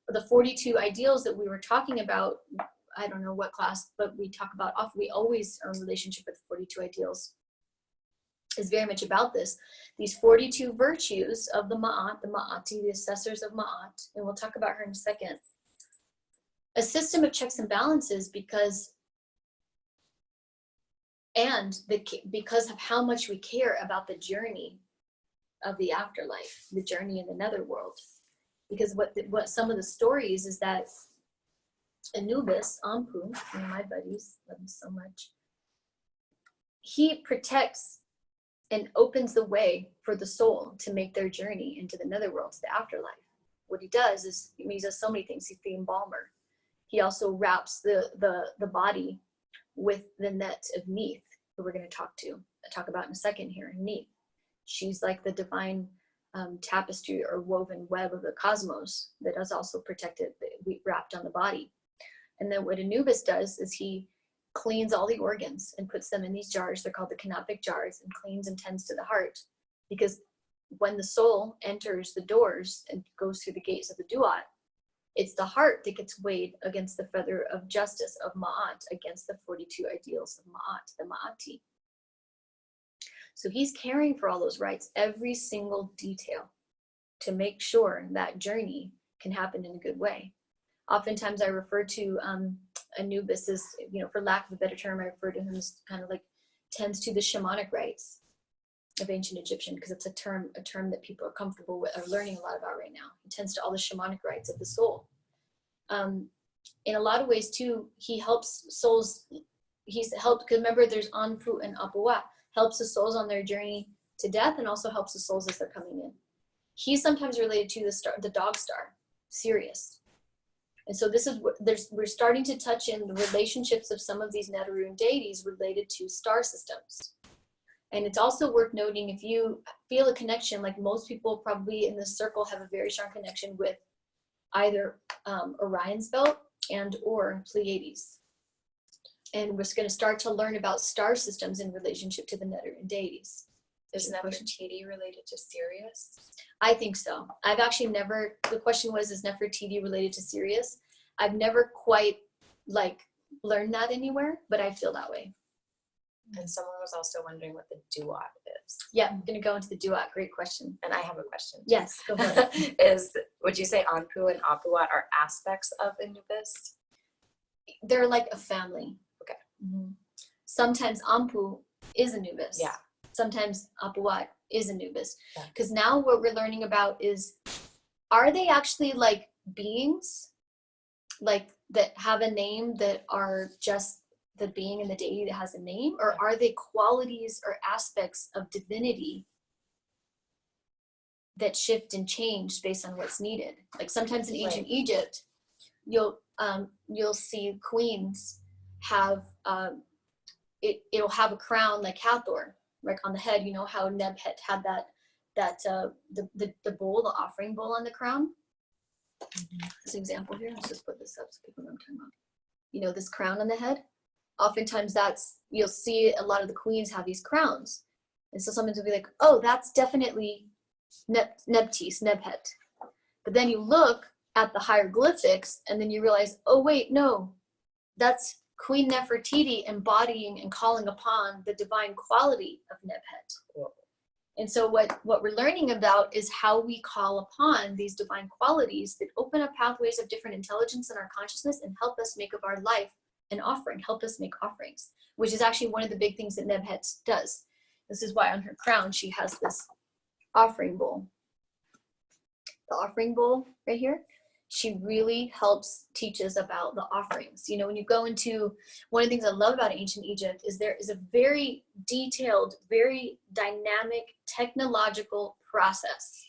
the 42 ideals that we were talking about, I don't know what class, but we talk about often, we always are in relationship with 42 ideals, is very much about this. These 42 virtues of the Ma'at, the Ma'ati, the assessors of Ma'at, and we'll talk about her in a second. A system of checks and balances, because And because of how much we care about the journey of the afterlife, the journey in the netherworld. Because what some of the stories is that Anubis, Anpu, one of my buddies, love him so much, he protects and opens the way for the soul to make their journey into the netherworld, to the afterlife. What he does is, he does so many things. He's the embalmer. He also wraps the body with the net of Neith, who we're going to talk about in a second here. Neith, she's like the divine tapestry or woven web of the cosmos that is also protected, wrapped on the body. And then what Anubis does is he cleans all the organs and puts them in these jars. They're called the canopic jars, and cleans and tends to the heart. Because when the soul enters the doors and goes through the gates of the Duat, it's the heart that gets weighed against the feather of justice of Ma'at, against the 42 ideals of Ma'at, the Ma'ati. So he's caring for all those rights, every single detail, to make sure that journey can happen in a good way. Oftentimes I refer to Anubis as, for lack of a better term, I refer to him as kind of like tends to the shamanic rites of ancient Egyptian, because it's a term that people are comfortable with, are learning a lot about right now. He tends to all the shamanic rites of the soul. In a lot of ways too, he helps souls. He's helped, because remember, there's Anpu and Apuat, helps the souls on their journey to death, and also helps the souls as they're coming in. He's sometimes related to the dog star, Sirius. And so this is we're starting to touch in the relationships of some of these Neteru deities related to star systems. And it's also worth noting, if you feel a connection, like most people probably in this circle have a very strong connection with either Orion's belt and or Pleiades. And we're going to start to learn about star systems in relationship to the Neteru deities. Is Nefertiti related to Sirius? I think so. I've actually never, the question was, is Nefertiti related to Sirius? I've never quite learned that anywhere, but I feel that way. And someone was also wondering what the Duat is. Yeah, I'm going to go into the Duat. Great question. And I have a question. Yes, go for it. Would you say Anpu and Apuat are aspects of Anubis? They're like a family. Okay. Mm-hmm. Sometimes Anpu is Anubis. Yeah. Sometimes Apuat is Anubis. Because Yeah. now what we're learning about is, are they actually like beings, like that have a name, that are just the being and the deity that has a name, or are they qualities or aspects of divinity that shift and change based on what's needed? Like sometimes in ancient Egypt, you'll see queens have it'll have a crown like Hathor, like on the head. You know how Nebhet had the bowl, the offering bowl on the crown. This example here. Let's just put this up so people know what I'm talking about. This crown on the head. Oftentimes you'll see a lot of the queens have these crowns. And so someone will be like, oh, that's definitely Nebtis, Nebhet. But then you look at the hieroglyphics and then you realize, oh wait, no, that's Queen Nefertiti embodying and calling upon the divine quality of Nebhet. And so what we're learning about is how we call upon these divine qualities that open up pathways of different intelligence in our consciousness and help us make of our life an offering, help us make offerings, which is actually one of the big things that Nebhet does. This is why on her crown she has this offering bowl. The offering bowl right here, she really helps teach us about the offerings. When you go into, one of the things I love about ancient Egypt is there is a very detailed, very dynamic, technological process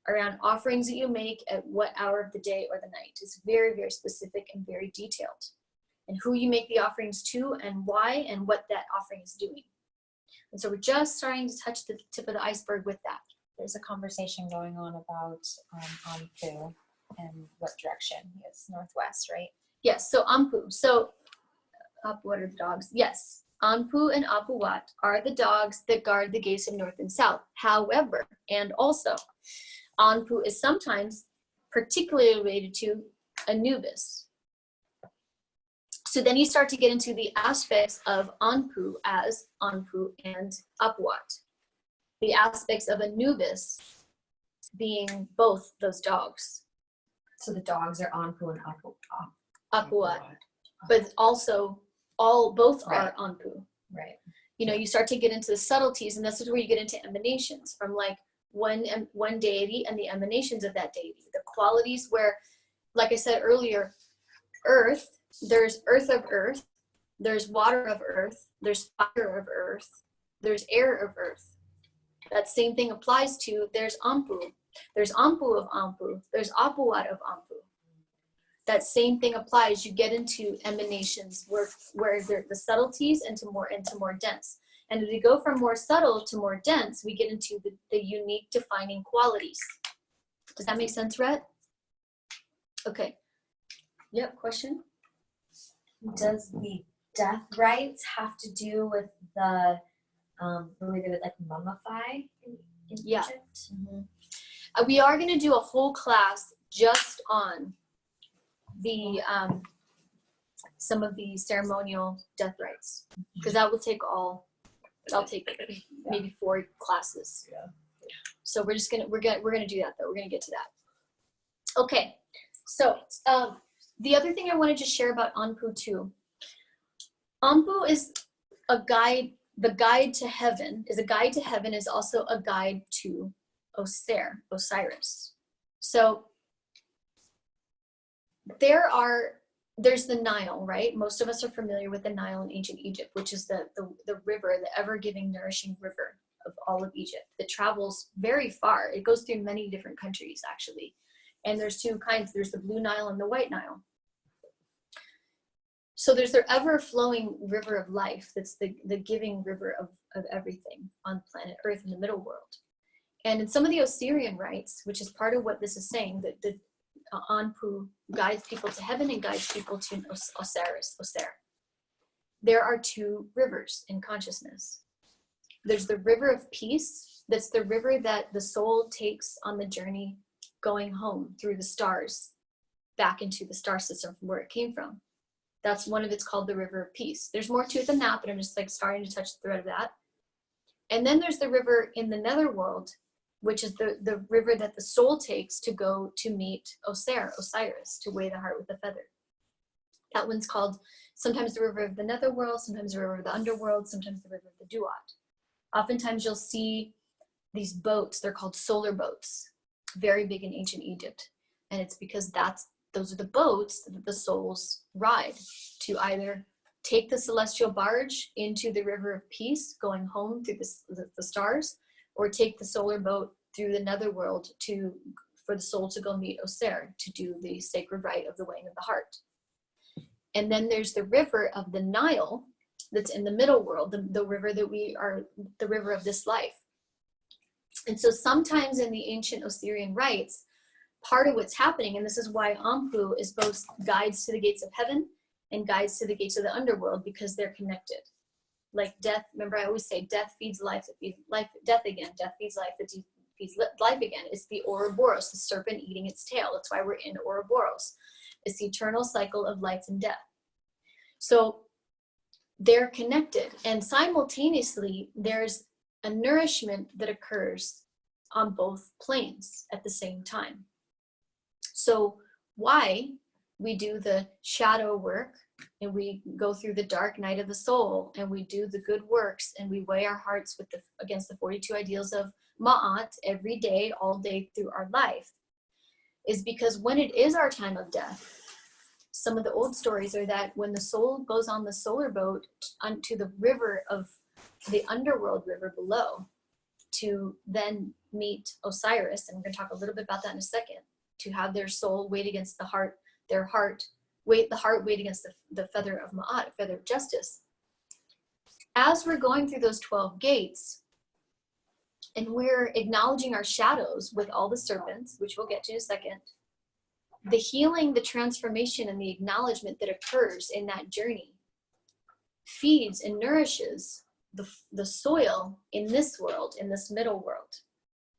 around offerings that you make at what hour of the day or the night. It's very, very specific and very detailed. And who you make the offerings to and why and what that offering is doing. And so we're just starting to touch the tip of the iceberg with that. There's a conversation going on about Anpu and what direction. It's northwest, right? Yes, so Anpu. So, what are the dogs? Yes, Anpu and Apuat are the dogs that guard the gates of north and south. However, and also, Anpu is sometimes particularly related to Anubis. So then you start to get into the aspects of Anpu as Anpu and Apuat. The aspects of Anubis being both those dogs. So the dogs are Anpu and Apuat. But also both Right. are Anpu. Right. You know, you start to get into the subtleties, and this is where you get into emanations from like one deity and the emanations of that deity. The qualities where, like I said earlier, earth, there's earth of earth, there's water of earth, there's fire of earth, there's air of earth. That same thing applies to, there's Ampu. There's Ampu of Ampu. There's Apuat of Ampu. That same thing applies. You get into emanations where the subtleties into more dense. And as we go from more subtle to more dense, we get into the unique defining qualities. Does that make sense, Rhett? Okay. Yep, question? Does the death rites have to do with the way they would like mummify in Yeah. Egypt? We are going to do a whole class just on the some of the ceremonial death rites, because that will take that'll take maybe 4 classes. Yeah. So we're gonna do that though. We're gonna get to that. Okay. So the other thing I wanted to share about Anpu too. Anpu is a guide. The guide to heaven is also a guide to Osiris. So there's the Nile, right? Most of us are familiar with the Nile in ancient Egypt, which is the river, the ever-giving, nourishing river of all of Egypt that travels very far. It goes through many different countries, actually. And there's 2 kinds. There's the Blue Nile and the White Nile. So there's the ever-flowing river of life that's the giving river of everything on planet Earth in the middle world. And in some of the Osirian rites, which is part of what this is saying, that the Anpu guides people to heaven and guides people to Osiris, Osir. There are 2 rivers in consciousness. There's the river of peace. That's the river that the soul takes on the journey going home through the stars back into the star system from where it came from. That's one of it's called the river of peace. There's more to it than that, but I'm just like starting to touch the thread of that. And then there's the river in the netherworld, which is the river that the soul takes to go to meet Osiris, to weigh the heart with the feather. That one's called sometimes the river of the netherworld, sometimes the river of the underworld, sometimes the river of the Duat. Oftentimes you'll see these boats, they're called solar boats, very big in ancient Egypt. And it's because those are the boats that the souls ride to either take the celestial barge into the river of peace, going home through the stars, or take the solar boat through the netherworld for the soul to go meet Osir, to do the sacred rite of the weighing of the heart. And then there's the river of the Nile that's in the middle world, the river that we are, the river of this life. And so sometimes in the ancient Osirian rites, part of what's happening, and this is why Anpu is both guides to the gates of heaven and guides to the gates of the underworld, because they're connected. Like death, remember I always say death feeds life, it feeds life, death again, death feeds life, it feeds life again. It's the Ouroboros, the serpent eating its tail. That's why we're in Ouroboros. It's the eternal cycle of life and death. So they're connected, and simultaneously there's a nourishment that occurs on both planes at the same time. So why we do the shadow work, and we go through the dark night of the soul, and we do the good works, and we weigh our hearts with against the 42 ideals of Ma'at every day, all day through our life, is because when it is our time of death, some of the old stories are that when the soul goes on the solar boat onto the river of the underworld river below, to then meet Osiris, and we're going to talk a little bit about that in a second, to have their soul weighed against the heart, the heart weighed against the feather of Ma'at, feather of justice. As we're going through those 12 gates, and we're acknowledging our shadows with all the serpents, which we'll get to in a second, the healing, the transformation, and the acknowledgement that occurs in that journey feeds and nourishes the soil in this world, in this middle world.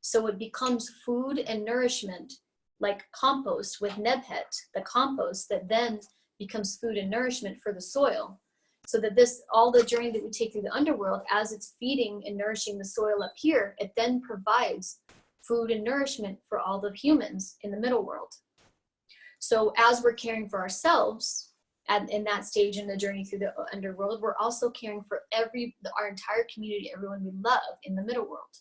So it becomes food and nourishment, like compost with Nebhet, the compost that then becomes food and nourishment for the soil. So that all the journey that we take through the underworld, as it's feeding and nourishing the soil up here, it then provides food and nourishment for all the humans in the middle world. So as we're caring for ourselves in that stage in the journey through the underworld, we're also caring for our entire community, everyone we love in the middle world.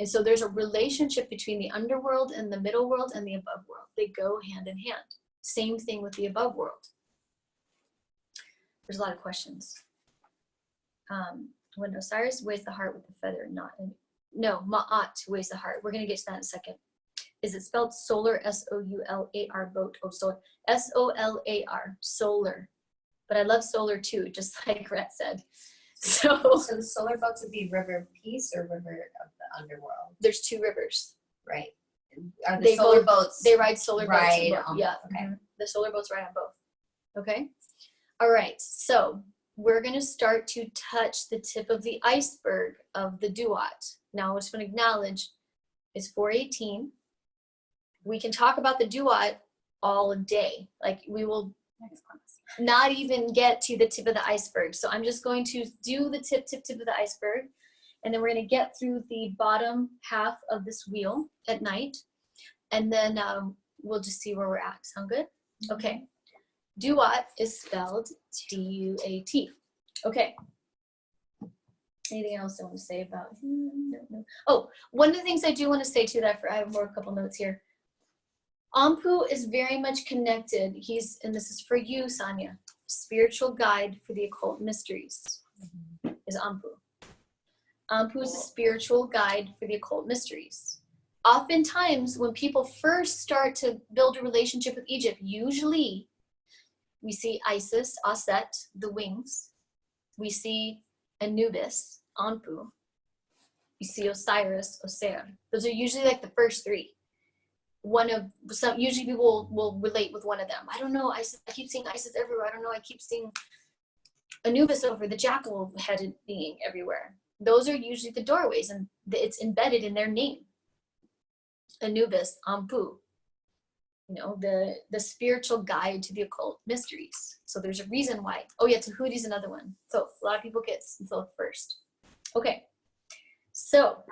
And so there's a relationship between the underworld and the middle world and the above world. They go hand in hand. Same thing with the above world. There's a lot of questions. When Osiris weighs the heart with the feather, no, Ma'at weighs the heart. We're going to get to that in a second. Is it spelled solar, S-O-U-L-A-R, boat? Oh, so S-O-L-A-R, solar. But I love solar too, just like Rhett said. So the solar boats would be River Peace or River of the Underworld, there's two rivers. right? Are the They solar both- boats? They ride solar boats. Ride on both. on Yeah, both, okay. The solar boats ride on both. Okay. All right. So we're going to start to touch the tip of the iceberg of the Duat. Now, I just want to acknowledge it's 4:18. We can talk about the Duat all day. Like we will not even get to the tip of the iceberg. So I'm just going to do the tip of the iceberg. And then we're going to get through the bottom half of this wheel at night. And then we'll just see where we're at. Sound good? Okay. Duat is spelled D-U-A-T. Okay. Anything else I want to say about him? No. Oh, one of the things I do want to say too, that I have a couple notes here. Anpu is very much connected. And this is for you, Sanya, spiritual guide for the occult mysteries is Anpu. Anpu is a spiritual guide for the occult mysteries. Oftentimes, when people first start to build a relationship with Egypt, usually we see Isis, Aset, the wings. We see Anubis, Anpu. You see Osiris, Osir. Those are usually like the first three. Usually people will relate with one of them. I don't know, I keep seeing Isis everywhere. I don't know, I keep seeing Anubis over, the jackal-headed being everywhere. Those are usually the doorways, and it's embedded in their name. Anubis, Anpu. You know, the spiritual guide to the occult mysteries. So there's a reason why. Oh yeah, Tahuti's another one. So a lot of people get Thoth first. Okay. So,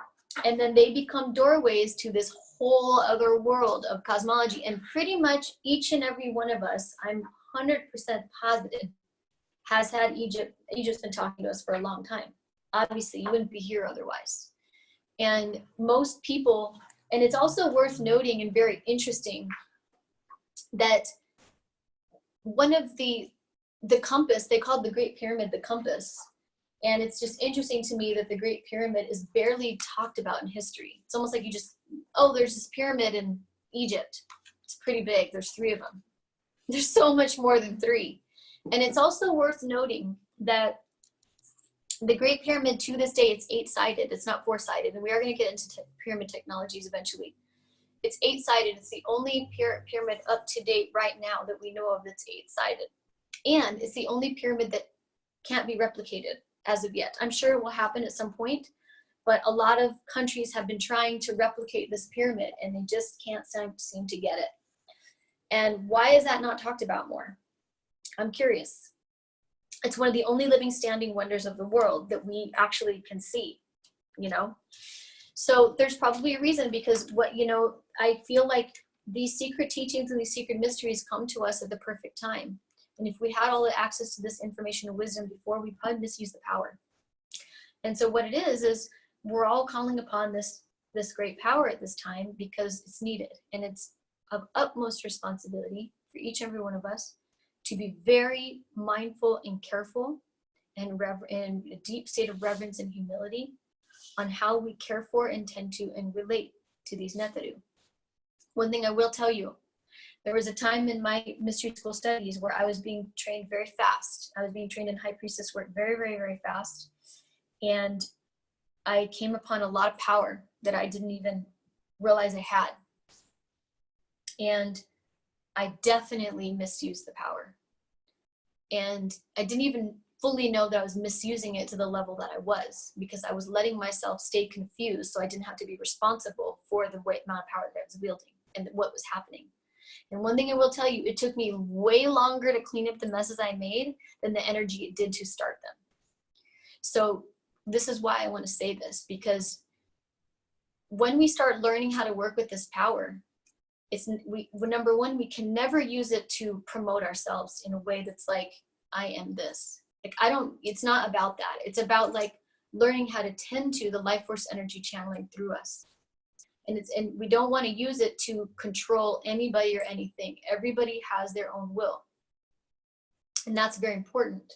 and then they become doorways to this whole other world of cosmology. And pretty much each and every one of us, I'm 100% positive, has had Egypt's been talking to us for a long time. Obviously, you wouldn't be here otherwise. And most people, and it's also worth noting and very interesting that one of the compass, they called the Great Pyramid the compass. And it's just interesting to me that the Great Pyramid is barely talked about in history. It's almost like you just, oh, there's this pyramid in Egypt. It's pretty big. There's 3 of them. There's so much more than 3. And it's also worth noting that the Great Pyramid to this day, it's 8-sided. It's not 4-sided. And we are going to get into pyramid technologies eventually. It's 8-sided. It's the only pyramid up to date right now that we know of that's 8-sided. And it's the only pyramid that can't be replicated as of yet. I'm sure it will happen at some point, but a lot of countries have been trying to replicate this pyramid and they just can't seem to get it. And why is that not talked about more? I'm curious. It's one of the only living standing wonders of the world that we actually can see, you know? So there's probably a reason, because I feel like these secret teachings and these secret mysteries come to us at the perfect time. And if we had all the access to this information and wisdom before, we'd probably misuse the power. And so what it is we're all calling upon this great power at this time because it's needed. And it's of utmost responsibility for each and every one of us to be very mindful and careful and in a deep state of reverence and humility on how we care for and tend to and relate to these Neteru. One thing I will tell you, there was a time in my mystery school studies where I was being trained very fast. I was being trained in high priestess work very, very, very fast. And I came upon a lot of power that I didn't even realize I had. And I definitely misused the power. And I didn't even fully know that I was misusing it to the level that I was, because I was letting myself stay confused so I didn't have to be responsible for the amount of power that I was wielding and what was happening. And one thing I will tell you, it took me way longer to clean up the messes I made than the energy it did to start them. So this is why I want to say this, because when we start learning how to work with this power, number one, we can never use it to promote ourselves in a way that's like, I am this. Like, it's not about that. It's about like learning how to tend to the life force energy channeling through us. And we don't want to use it to control anybody or anything. Everybody has their own will. And that's very important.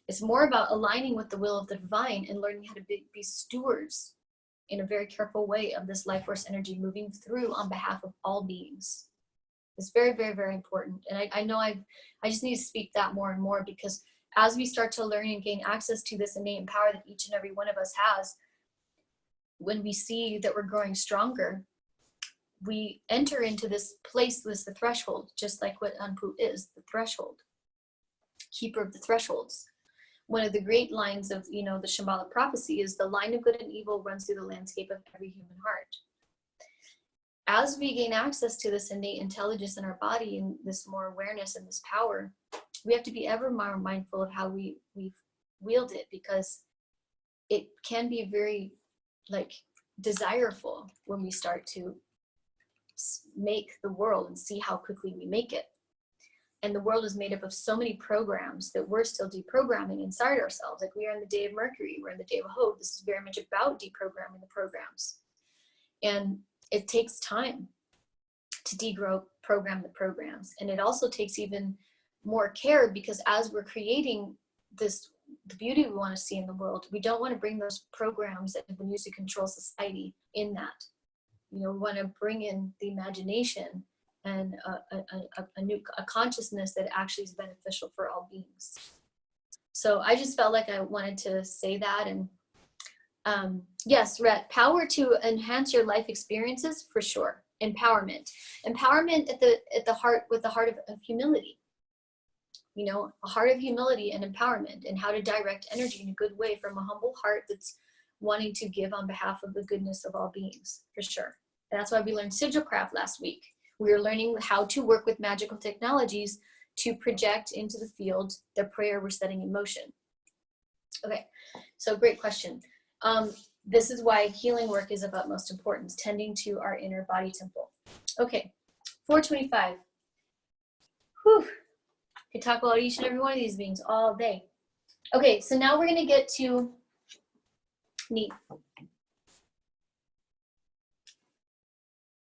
It's more about aligning with the will of the divine and learning how to be stewards in a very careful way of this life force energy moving through on behalf of all beings. It's very, very, very important. And I know I just need to speak that more and more, because as we start to learn and gain access to this innate power that each and every one of us has, when we see that we're growing stronger, we enter into this place with the threshold, just like what Anpu is, the threshold, keeper of the thresholds. One of the great lines of, the Shambhala prophecy is, the line of good and evil runs through the landscape of every human heart. As we gain access to this innate intelligence in our body and this more awareness and this power, we have to be ever more mindful of how we wield it, because it can be very desireful when we start to make the world and see how quickly we make it. And the world is made up of so many programs that we're still deprogramming inside ourselves. Like, we are in the day of Mercury, we're in the day of Aakhut. This is very much about deprogramming the programs. And it takes time to deprogram the programs. And it also takes even more care, because as we're creating the beauty we want to see in the world, we don't want to bring those programs that have been used to control society in that. We want to bring in the imagination and a consciousness that actually is beneficial for all beings. So I just felt like I wanted to say that. And yes, Rhett, power to enhance your life experiences, for sure. Empowerment at the heart, with the heart of humility. A heart of humility and empowerment, and how to direct energy in a good way from a humble heart that's wanting to give on behalf of the goodness of all beings, for sure. And that's why we learned sigilcraft last week. We were learning how to work with magical technologies to project into the field the prayer we're setting in motion. Okay, so great question. This is why healing work is of utmost importance, tending to our inner body temple. Okay, 425. Whew. Could talk about each and every one of these beings all day. Okay, so now we're going to get to Neith.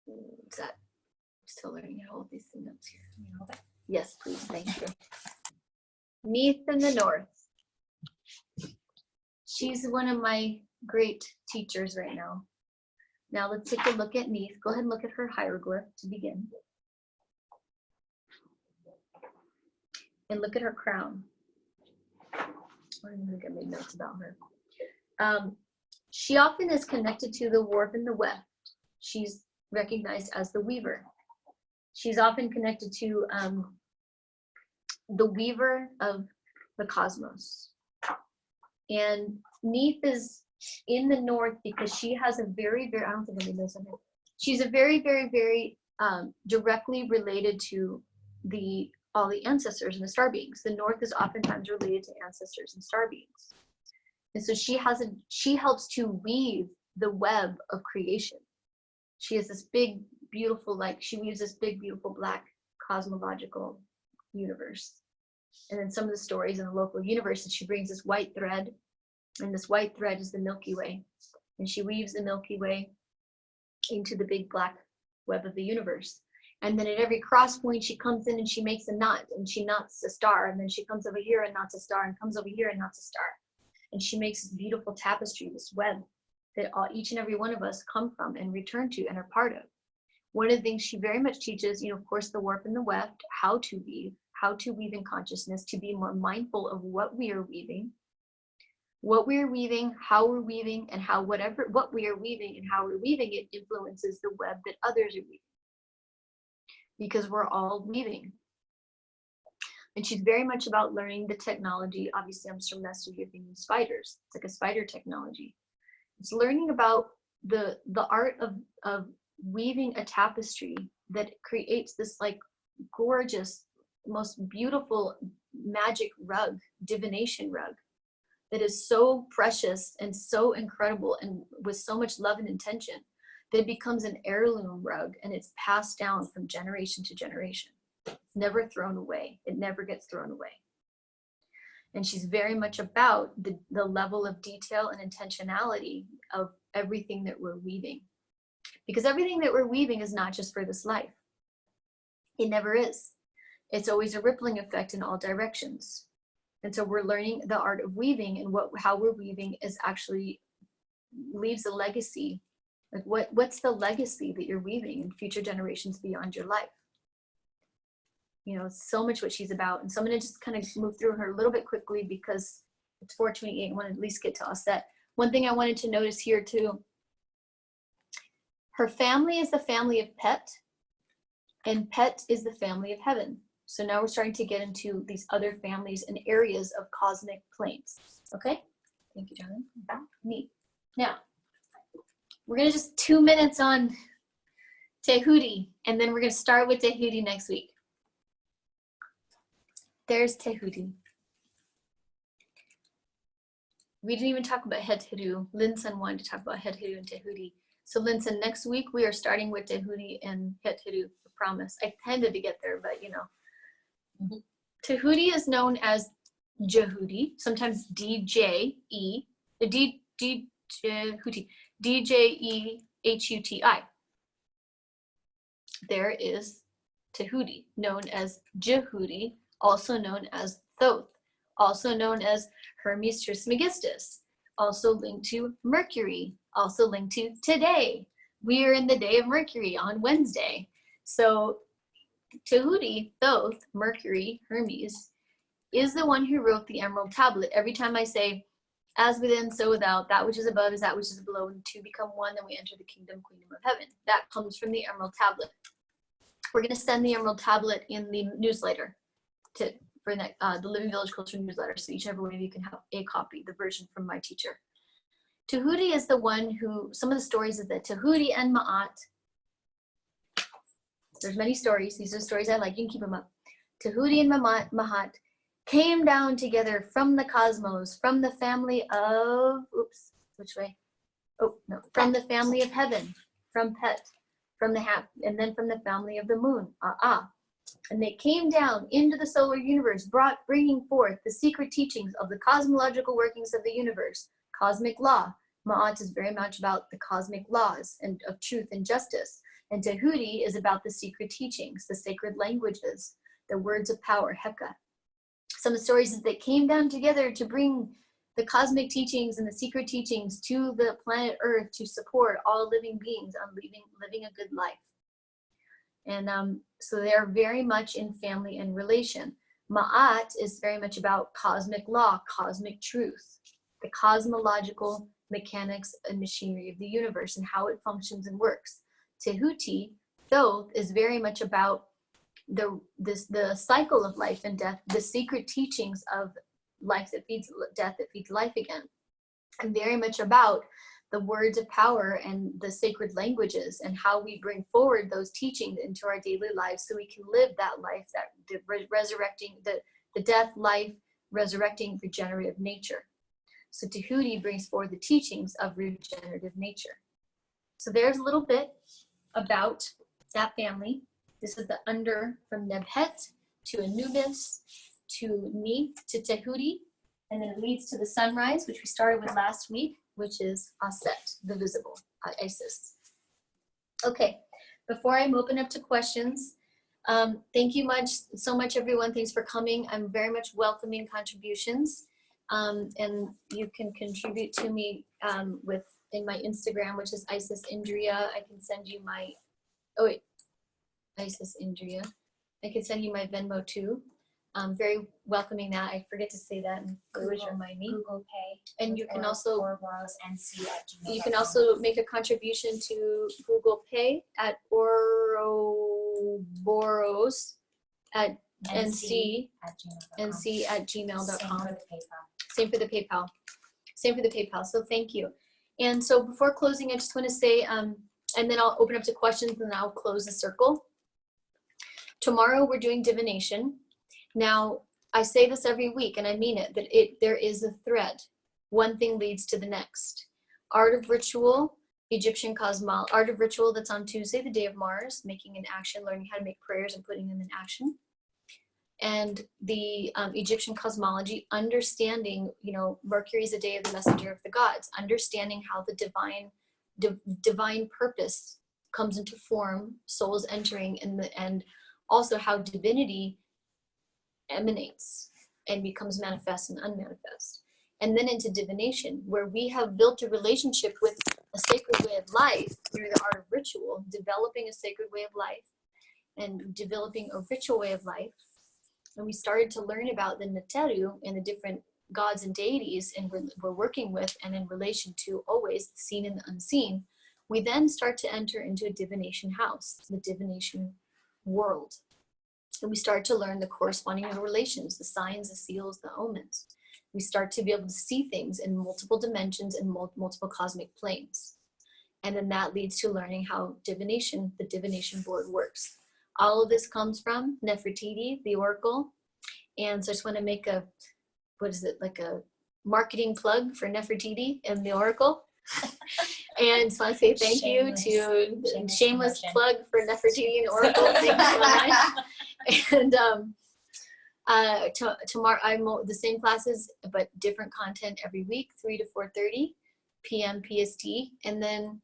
Is that still learning how to hold these things up here? Yes, please. Thank you. Neith in the north. She's one of my great teachers right now. Now let's take a look at Neith. Go ahead and look at her hieroglyph to begin. And look at her crown. I think I made notes about her. She often is connected to the warp and the weft. She's recognized as the weaver. She's often connected to the weaver of the cosmos. And Neith is in the north because she has a very, very, I don't think I made notes on her. She's a very, very, very directly related to all the ancestors and the star beings. The north is oftentimes related to ancestors and star beings. And so she helps to weave the web of creation. She has this big, beautiful, she weaves this big, beautiful black cosmological universe. And then some of the stories in the local universe, and she brings this white thread, and this white thread is the Milky Way. And she weaves the Milky Way into the big black web of the universe. And then at every cross point, she comes in and she makes a knot, and she knots a star, and then she comes over here and knots a star, and comes over here and knots a star. And she makes this beautiful tapestry, this web that each and every one of us come from and return to and are part of. One of the things she very much teaches, of course, the warp and the weft, how to weave in consciousness, to be more mindful of what we are weaving, how we're weaving, and how what we are weaving and how we're weaving it influences the web that others are weaving. Because we're all weaving. And she's very much about learning the technology. Obviously, I'm from Master Giving spiders. It's like a spider technology. It's learning about the art of weaving a tapestry that creates this gorgeous, most beautiful magic rug, divination rug, that is so precious and so incredible and with so much love and intention, that it becomes an heirloom rug and it's passed down from generation to generation. It's never thrown away. It never gets thrown away. And she's very much about the level of detail and intentionality of everything that we're weaving. Because everything that we're weaving is not just for this life. It never is. It's always a rippling effect in all directions. And so we're learning the art of weaving, and how we're weaving is actually leaves a legacy. Like what's the legacy that you're weaving in future generations beyond your life? You know, so much what she's about. And so I'm going to just kind of move through her a little bit quickly because it's 4:28. I want to at least get to Aset. One thing I wanted to notice here too, her family is the family of Pet, and Pet is the family of heaven. So now we're starting to get into these other families and areas of cosmic planes. Okay? Thank you, Jonathan. Neat. Now, we're going to just 2 minutes on Tehuti, and then we're going to start with Tehuti next week. There's Tehuti. We didn't even talk about Heteru. Linson wanted to talk about Heteru and Tehuti. So Linson, next week we are starting with Tehuti and Heteru, I promise. I tended to get there, but you know. Tehuti is known as Jehuti, sometimes D-J-E, D-J-E-H-U-T-I. There is Tehuti, known as Jehuti, also known as Thoth, also known as Hermes Trismegistus, also linked to Mercury, also linked to today. We are in the day of Mercury on Wednesday. So Tehuti, Thoth, Mercury, Hermes, is the one who wrote the Emerald Tablet. Every time I say, as within, so without, that which is above is that which is below, and two become one, then we enter the kingdom of heaven. That comes from the Emerald Tablet. We're going to send the Emerald Tablet in the newsletter for the Living Village Culture newsletter, so each and every one of you can have a copy, the version from my teacher. Tehuti is the one who, some of the stories is that Tehuti and Ma'at, there's many stories, these are the stories I like, you can keep them up. Tehuti and Ma'at came down together from the cosmos, from the family of, oops, which way? Oh, no, from the family of heaven, from Pet, from the and then from the family of the moon, And they came down into the solar universe, bringing forth the secret teachings of the cosmological workings of the universe, cosmic law. Ma'at is very much about the cosmic laws and of truth and justice. And Tehuti is about the secret teachings, the sacred languages, the words of power, Heka. Some of the stories is they came down together to bring the cosmic teachings and the secret teachings to the planet Earth to support all living beings on living a good life. And so they're very much in family and relation. Ma'at is very much about cosmic law, cosmic truth, the cosmological mechanics and machinery of the universe and how it functions and works. Tehuti, Thoth, is very much about the cycle of life and death, the secret teachings of life that feeds death, that feeds life again, and very much about the words of power and the sacred languages and how we bring forward those teachings into our daily lives so we can live that life, that resurrecting, the death, life, resurrecting, regenerative nature. So Tehuti brings forward the teachings of regenerative nature. So there's a little bit about that family. This is the under from Nebhet to Anubis to Neith to Tehuti, and then it leads to the sunrise, which we started with last week, which is Aset, the visible, Isis. Okay, before I open up to questions, thank you so much everyone. Thanks for coming. I'm very much welcoming contributions, and you can contribute to me in my Instagram, which is Isis Indriya. I can send you my, Isis Indriya. I can send you my Venmo too. Very welcoming that. I forget to say that, and always remind me. Google Pay. And you can also Ouroboros NC@gmail.com. You can also make a contribution to Google Pay at Ouroboros at nc@gmail.com. Same for the PayPal. Same for the PayPal. So thank you. And so before closing, I just want to say, and then I'll open up to questions and I'll close the circle. Tomorrow we're doing divination. Now, I say this every week, and I mean it, that there is a thread. One thing leads to the next. Art of ritual, Egyptian Art of Ritual that's on Tuesday, the day of Mars, making an action, learning how to make prayers and putting them in action. And the Egyptian Cosmology, understanding, Mercury is the day of the messenger of the gods, understanding how the divine purpose comes into form, souls entering, and also how divinity emanates and becomes manifest and unmanifest. And then into divination, where we have built a relationship with a sacred way of life through the art of ritual, developing a sacred way of life and developing a ritual way of life. And we started to learn about the Neteru and the different gods and deities and we're working with and in relation to always the seen and the unseen. We then start to enter into a divination house, the divination world. And we start to learn the corresponding relations, the signs, the seals, the omens. We start to be able to see things in multiple dimensions and multiple cosmic planes. And then that leads to learning how divination, the divination board works. All of this comes from Nefertiti, the Oracle. And so I just want to make a marketing plug for Nefertiti and the Oracle. And so I want to say thank you to shameless plug for Nefertiti and Oracle. Thank you so much. And tomorrow I'm the same classes but different content every week, 3 to 4:30 p.m. PST. And then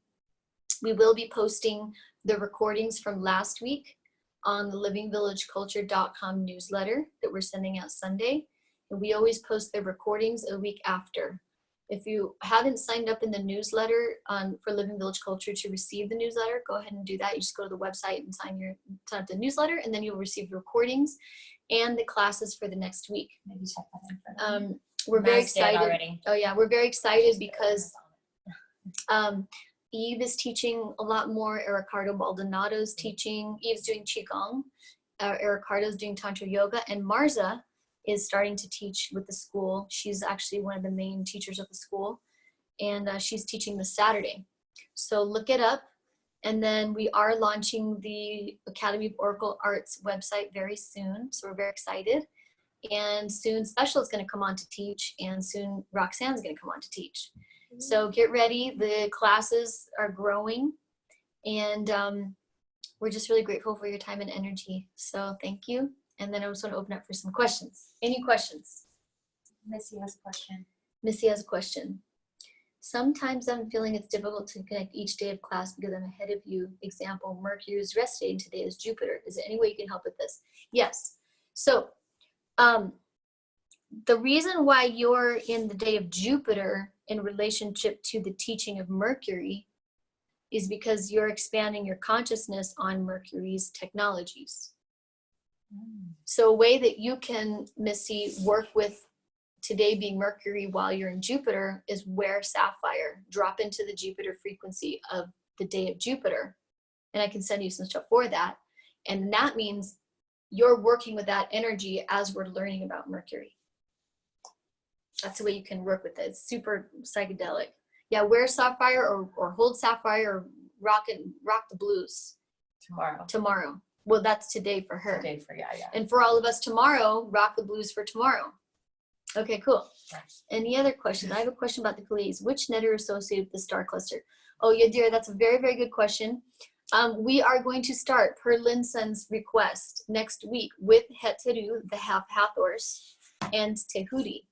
we will be posting the recordings from last week on the livingvillageculture.com newsletter that we're sending out Sunday. And we always post the recordings a week after. If you haven't signed up in the newsletter for Living Village Culture to receive the newsletter, go ahead and do that. You just go to the website and sign up the newsletter, and then you'll receive the recordings and the classes for the next week. Maybe check that in for we're very excited. already. Oh yeah, we're very excited because Eve is teaching a lot more. Ricardo Baldonado's teaching. Eve's doing Qigong. Ricardo's doing Tantra Yoga, and Marza is starting to teach with the school. She's actually one of the main teachers of the school, and she's teaching this Saturday. So look it up. And then we are launching the Academy of Oracle Arts website very soon. So we're very excited. And soon Special is going to come on to teach, and soon Roxanne's going to come on to teach. So get ready. The classes are growing, and we're just really grateful for your time and energy. So thank you. And then I just want to open up for some questions. Any questions? Missy has a question. Missy has a question. Sometimes I'm feeling it's difficult to connect each day of class because I'm ahead of you. Example, Mercury's rest day and today is Jupiter. Is there any way you can help with this? Yes. So the reason why you're in the day of Jupiter in relationship to the teaching of Mercury is because you're expanding your consciousness on Mercury's technologies. So a way that you can, Missy, work with today being Mercury while you're in Jupiter is wear sapphire, drop into the Jupiter frequency of the day of Jupiter. And I can send you some stuff for that. And that means you're working with that energy as we're learning about Mercury. That's the way you can work with it. It's super psychedelic. Yeah, wear sapphire or hold sapphire or rock the blues. Tomorrow. Well, that's today for her. Today for, yeah. And for all of us tomorrow, rock the blues for tomorrow. Okay, cool. Any other questions? I have a question about the Pleiades. Which Neteru associated with the star cluster? Oh, yeah, dear, that's a very, very good question. We are going to start, per Linson's request, next week with Neteru, the Hathors, and Tehuti.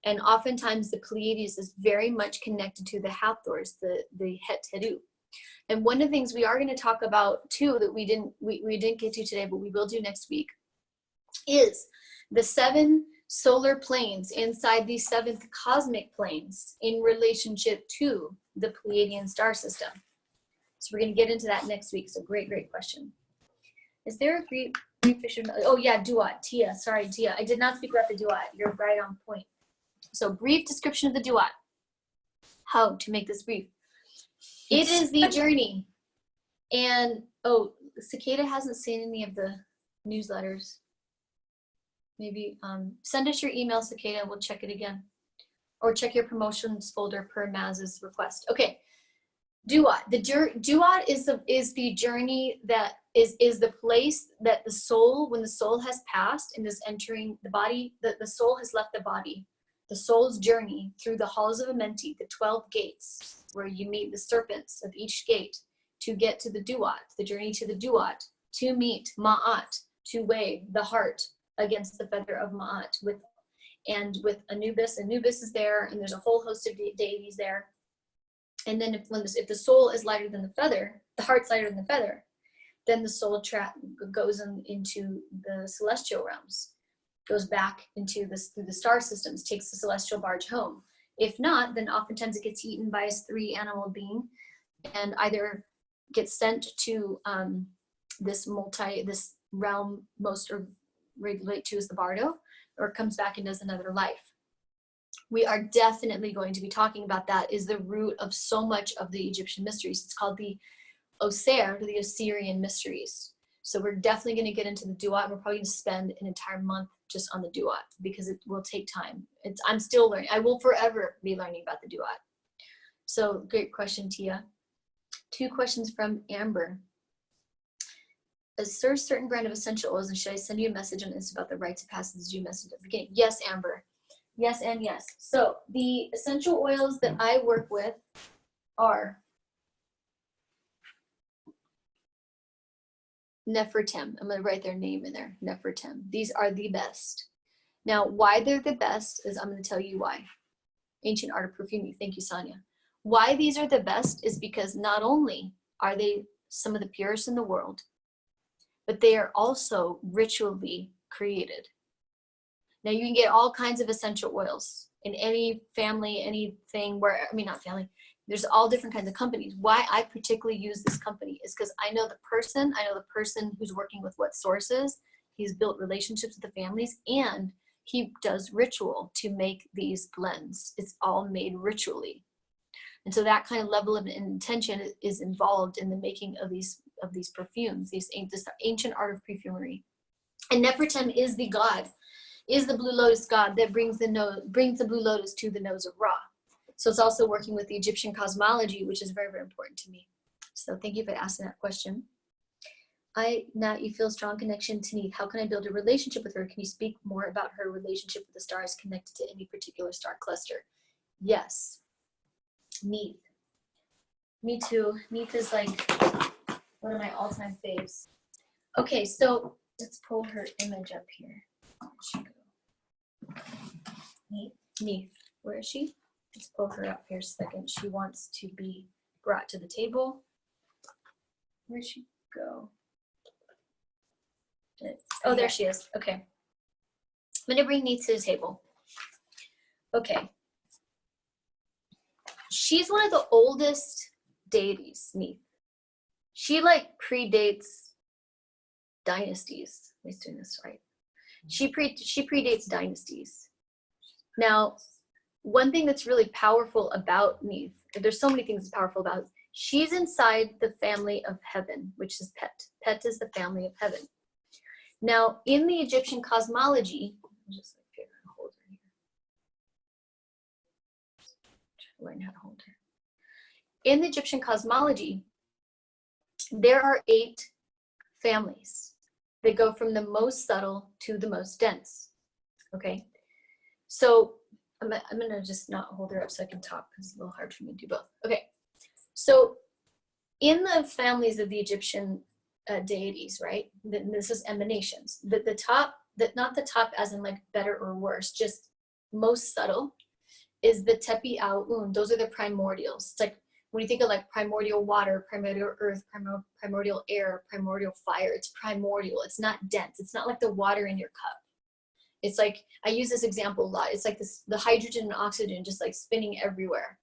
And oftentimes the Pleiades is very much connected to the Hathors, the Neteru. And one of the things we are going to talk about too that we didn't get to today, but we will do next week, is the 7 solar planes inside the 7th cosmic planes in relationship to the Pleiadian star system. So we're going to get into that next week. So great question. Is there a brief description? Oh yeah, Duat. Tia. Sorry, Tia. I did not speak about the Duat. You're right on point. So brief description of the Duat. How to make this brief. It is the journey. And, Cicada hasn't seen any of the newsletters. Maybe send us your email, Cicada, and we'll check it again. Or check your promotions folder per Maz's request. Okay, Duat. The Duat is the journey that is the place that the soul, when the soul has passed and is entering the body, the soul has left the body. the soul's journey through the halls of Amenti, the 12 gates, where you meet the serpents of each gate, to get to the Duat, the journey to the Duat, to meet Ma'at, to weigh the heart against the feather of Ma'at with Anubis. Anubis is there, and there's a whole host of deities there. And then if the soul is lighter than the feather, the heart's lighter than the feather, then the soul goes into the celestial realms, goes back into through the star systems, takes the celestial barge home. If not, then oftentimes it gets eaten by a 3-animal being and either gets sent to this realm most relate to as the Bardo, or comes back and does another life. We are definitely going to be talking about that, is the root of so much of the Egyptian mysteries. It's called the Oser, the Osirian mysteries. So we're definitely going to get into the Duat, and we're probably going to spend an entire month just on the Duat, because it will take time. I'm still learning. I will forever be learning about the Duat. So great question, Tia. 2 questions from Amber. Is there a certain brand of essential oils, and should I send you a message on Insta about the rites of passage you messaged at the beginning? Yes, Amber. Yes and yes. So the essential oils that I work with are Nefertem. I'm going to write their name in there, Nefertem. These are the best. Now, why they're the best is I'm going to tell you why. Ancient Art of Perfuming. Thank you, Sonia. Why these are the best is because not only are they some of the purest in the world, but they are also ritually created. Now, you can get all kinds of essential oils in any family, anything where, I mean, not family, there's all different kinds of companies. Why I particularly use this company is because I know the person who's working with what sources, he's built relationships with the families, and he does ritual to make these blends. It's all made ritually. And so that kind of level of intention is involved in the making of these perfumes, this ancient art of perfumery. And Nefertem is the god, is the blue lotus god that brings the blue lotus to the nose of Ra. So it's also working with the Egyptian cosmology, which is very, very important to me. So thank you for asking that question. Nat, you feel a strong connection to Neith. How can I build a relationship with her? Can you speak more about her relationship with the stars connected to any particular star cluster? Yes. Neith. Me too. Neith is like one of my all-time faves. Okay, so let's pull her image up here. Where did she go? Neith. Where is she? Let's pull her up here a second. She wants to be brought to the table. Where'd she go? Oh, there she is. Okay. I'm going to bring Neith to the table. Okay. She's one of the oldest deities, Neith. She like predates dynasties. Am I doing this right? She predates dynasties. Now, one thing that's really powerful about Neith, there's so many things that's powerful about, she's inside the family of heaven, which is Pet. Pet is the family of heaven. Now, in the Egyptian cosmology, just like figure out how to hold her here. Learn how to hold her. In the Egyptian cosmology, there are 8 families. They go from the most subtle to the most dense. Okay, so I'm gonna just not hold her up so I can talk because it's a little hard for me to do both. Okay, so in the families of the Egyptian deities, right? This is emanations. The top, not the top as in like better or worse, just most subtle is the Tepi-Aui-Un. Those are the primordials. It's like when you think of like primordial water, primordial earth, primordial air, primordial fire, it's primordial. It's not dense. It's not like the water in your cup. It's like, I use this example a lot. It's like the hydrogen and oxygen just like spinning everywhere.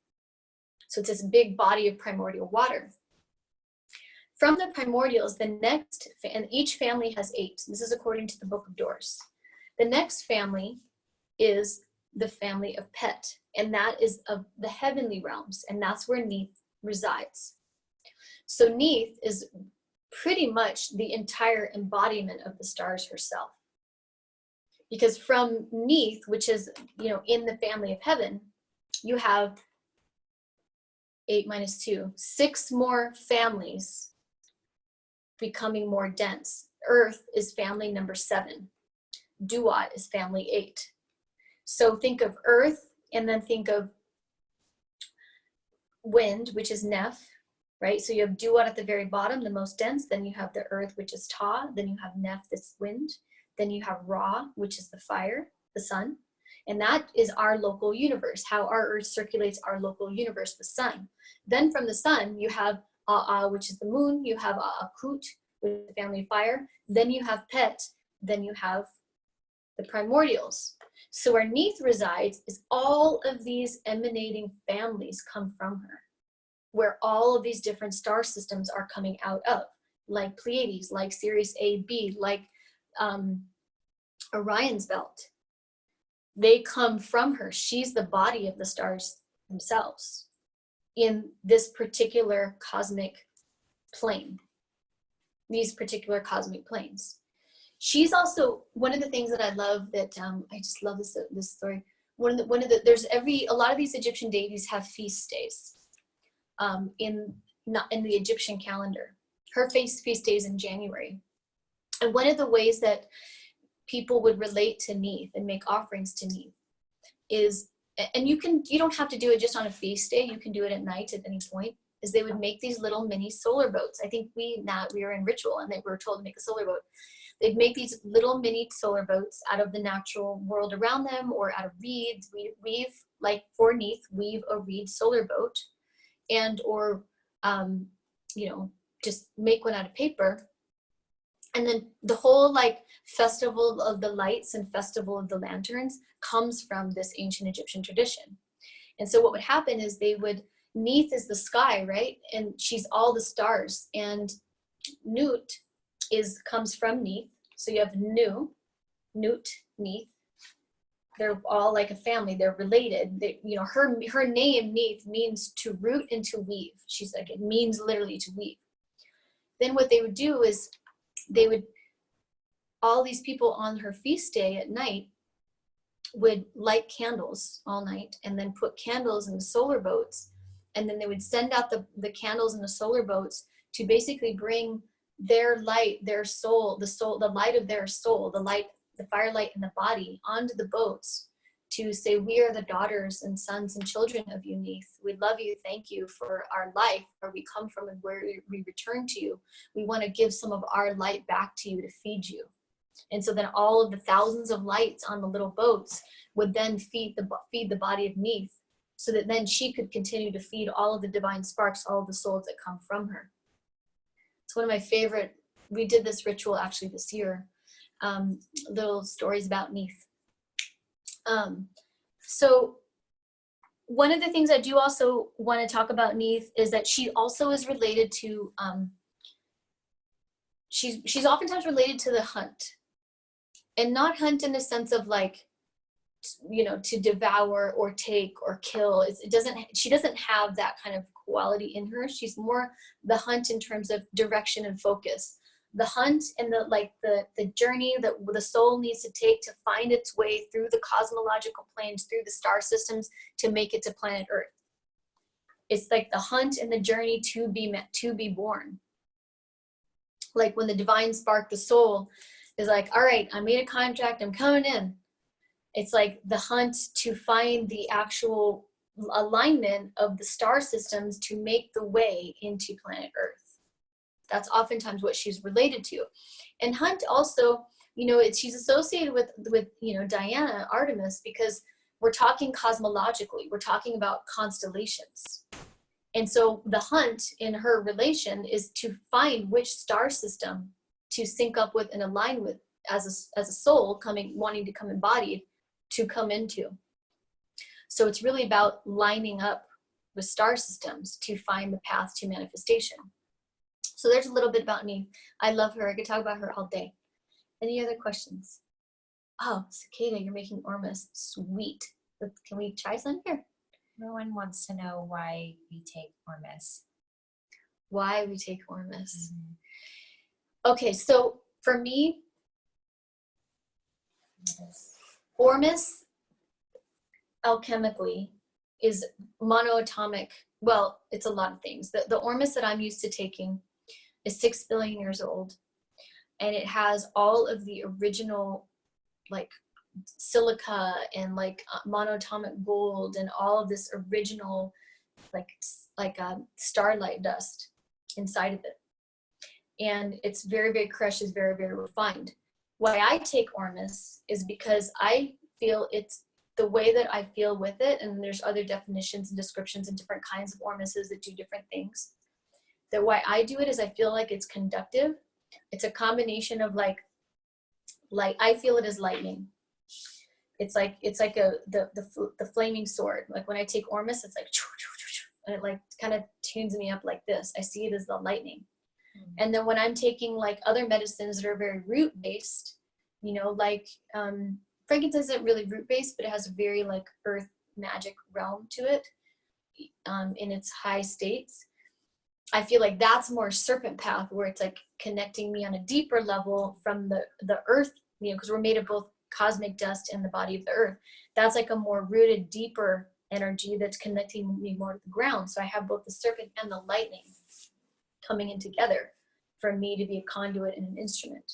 So it's this big body of primordial water. From the primordials, the next, and each family has 8. This is according to the Book of Doors. The next family is the family of Pet, and that is of the heavenly realms, and that's where Neith resides. So Neith is pretty much the entire embodiment of the stars herself. Because from Neith, which is, in the family of heaven, you have 8 minus 2, 6 more families becoming more dense. Earth is family number 7. Duat is family 8. So think of earth, and then think of wind, which is Nef, right? So you have Duat at the very bottom, the most dense. Then you have the earth, which is Ta. Then you have Nef, this wind. Then you have Ra, which is the fire, the sun. And that is our local universe, how our earth circulates our local universe, the sun. Then from the sun, you have Aa, which is the moon. You have Aakhut, which is the family of fire. Then you have Pet. Then you have the primordials. So where Neith resides is all of these emanating families come from her, where all of these different star systems are coming out of, like Pleiades, like Sirius A, B, like Orion's belt. They come from her. She's the body of the stars themselves in this particular cosmic plane, these particular cosmic planes. She's also, one of the things that I love that, I just love this story. A lot of these Egyptian deities have feast days in the Egyptian calendar. Her feast day is in January. And one of the ways that people would relate to Neith and make offerings to Neith is, and you don't have to do it just on a feast day, you can do it at night at any point, is they would make these little mini solar boats. I think we were in ritual and they were told to make a solar boat. They'd make these little mini solar boats out of the natural world around them or out of reeds. Weave, like for Neith, weave a reed solar boat or just make one out of paper. And then the whole like festival of the lights and festival of the lanterns comes from this ancient Egyptian tradition. And so what would happen is Neith is the sky, right? And she's all the stars. And Nut comes from Neith. So you have Nut, Neith. They're all like a family. They're related. Her name Neith means to root and to weave. She's like, it means literally to weave. Then what they would do is all these people on her feast day at night would light candles all night and then put candles in the solar boats. And then they would send out the candles in the solar boats to basically bring their light, their soul, the light of their soul, the firelight in the body onto the boats to say, we are the daughters and sons and children of you, Neith. We love you. Thank you for our life, where we come from and where we return to you. We want to give some of our light back to you to feed you. And so then all of the thousands of lights on the little boats would then feed the body of Neith, so that then she could continue to feed all of the divine sparks, all of the souls that come from her. It's one of my favorite. We did this ritual actually this year. Little stories about Neith. So one of the things I do also want to talk about Neith is that she also is related to, she's oftentimes related to the hunt, and not hunt in the sense of like, to devour or take or kill. She doesn't have that kind of quality in her. She's more the hunt in terms of direction and focus. The hunt and the journey that the soul needs to take to find its way through the cosmological planes, through the star systems, to make it to planet Earth. It's like the hunt and the journey to be born. Like when the divine spark, the soul, is like, all right, I made a contract, I'm coming in. It's like the hunt to find the actual alignment of the star systems to make the way into planet Earth. That's oftentimes what she's related to. And hunt also, she's associated with Diana, Artemis, because we're talking cosmologically, we're talking about constellations. And so the hunt in her relation is to find which star system to sync up with and align with as a soul wanting to come embodied to come into. So it's really about lining up with star systems to find the path to manifestation. So there's a little bit about me. I love her. I could talk about her all day. Any other questions? Oh, Cicada, you're making ormus. Sweet. Can we try some here? Everyone wants to know why we take ormus. Why we take ormus. Mm-hmm. Okay, so for me, ormus alchemically is monoatomic. Well, it's a lot of things. The ormus that I'm used to taking is 6 billion years old, and it has all of the original silica and like monoatomic gold and all of this original like starlight dust inside of it. And it's very, very crushed, is very, very refined. Why I take Ormus is because I feel it's the way that I feel with it, and there's other definitions and descriptions and different kinds of Ormuses that do different things. That why I do it is I feel like it's conductive. It's a combination of like I feel it as lightning. It's like the flaming sword. Like when I take Ormus, it's like, and it like kind of tunes me up like this. I see it as the lightning. And then when I'm taking like other medicines that are very root based, you know, like frankincense isn't really root based, but it has a very like earth magic realm to it in its high states. I feel like that's more serpent path, where it's like connecting me on a deeper level from the earth, you know, because we're made of both cosmic dust and the body of the earth. That's like a more rooted, deeper energy that's connecting me more to the ground. So I have both the serpent and the lightning coming in together for me to be a conduit and an instrument.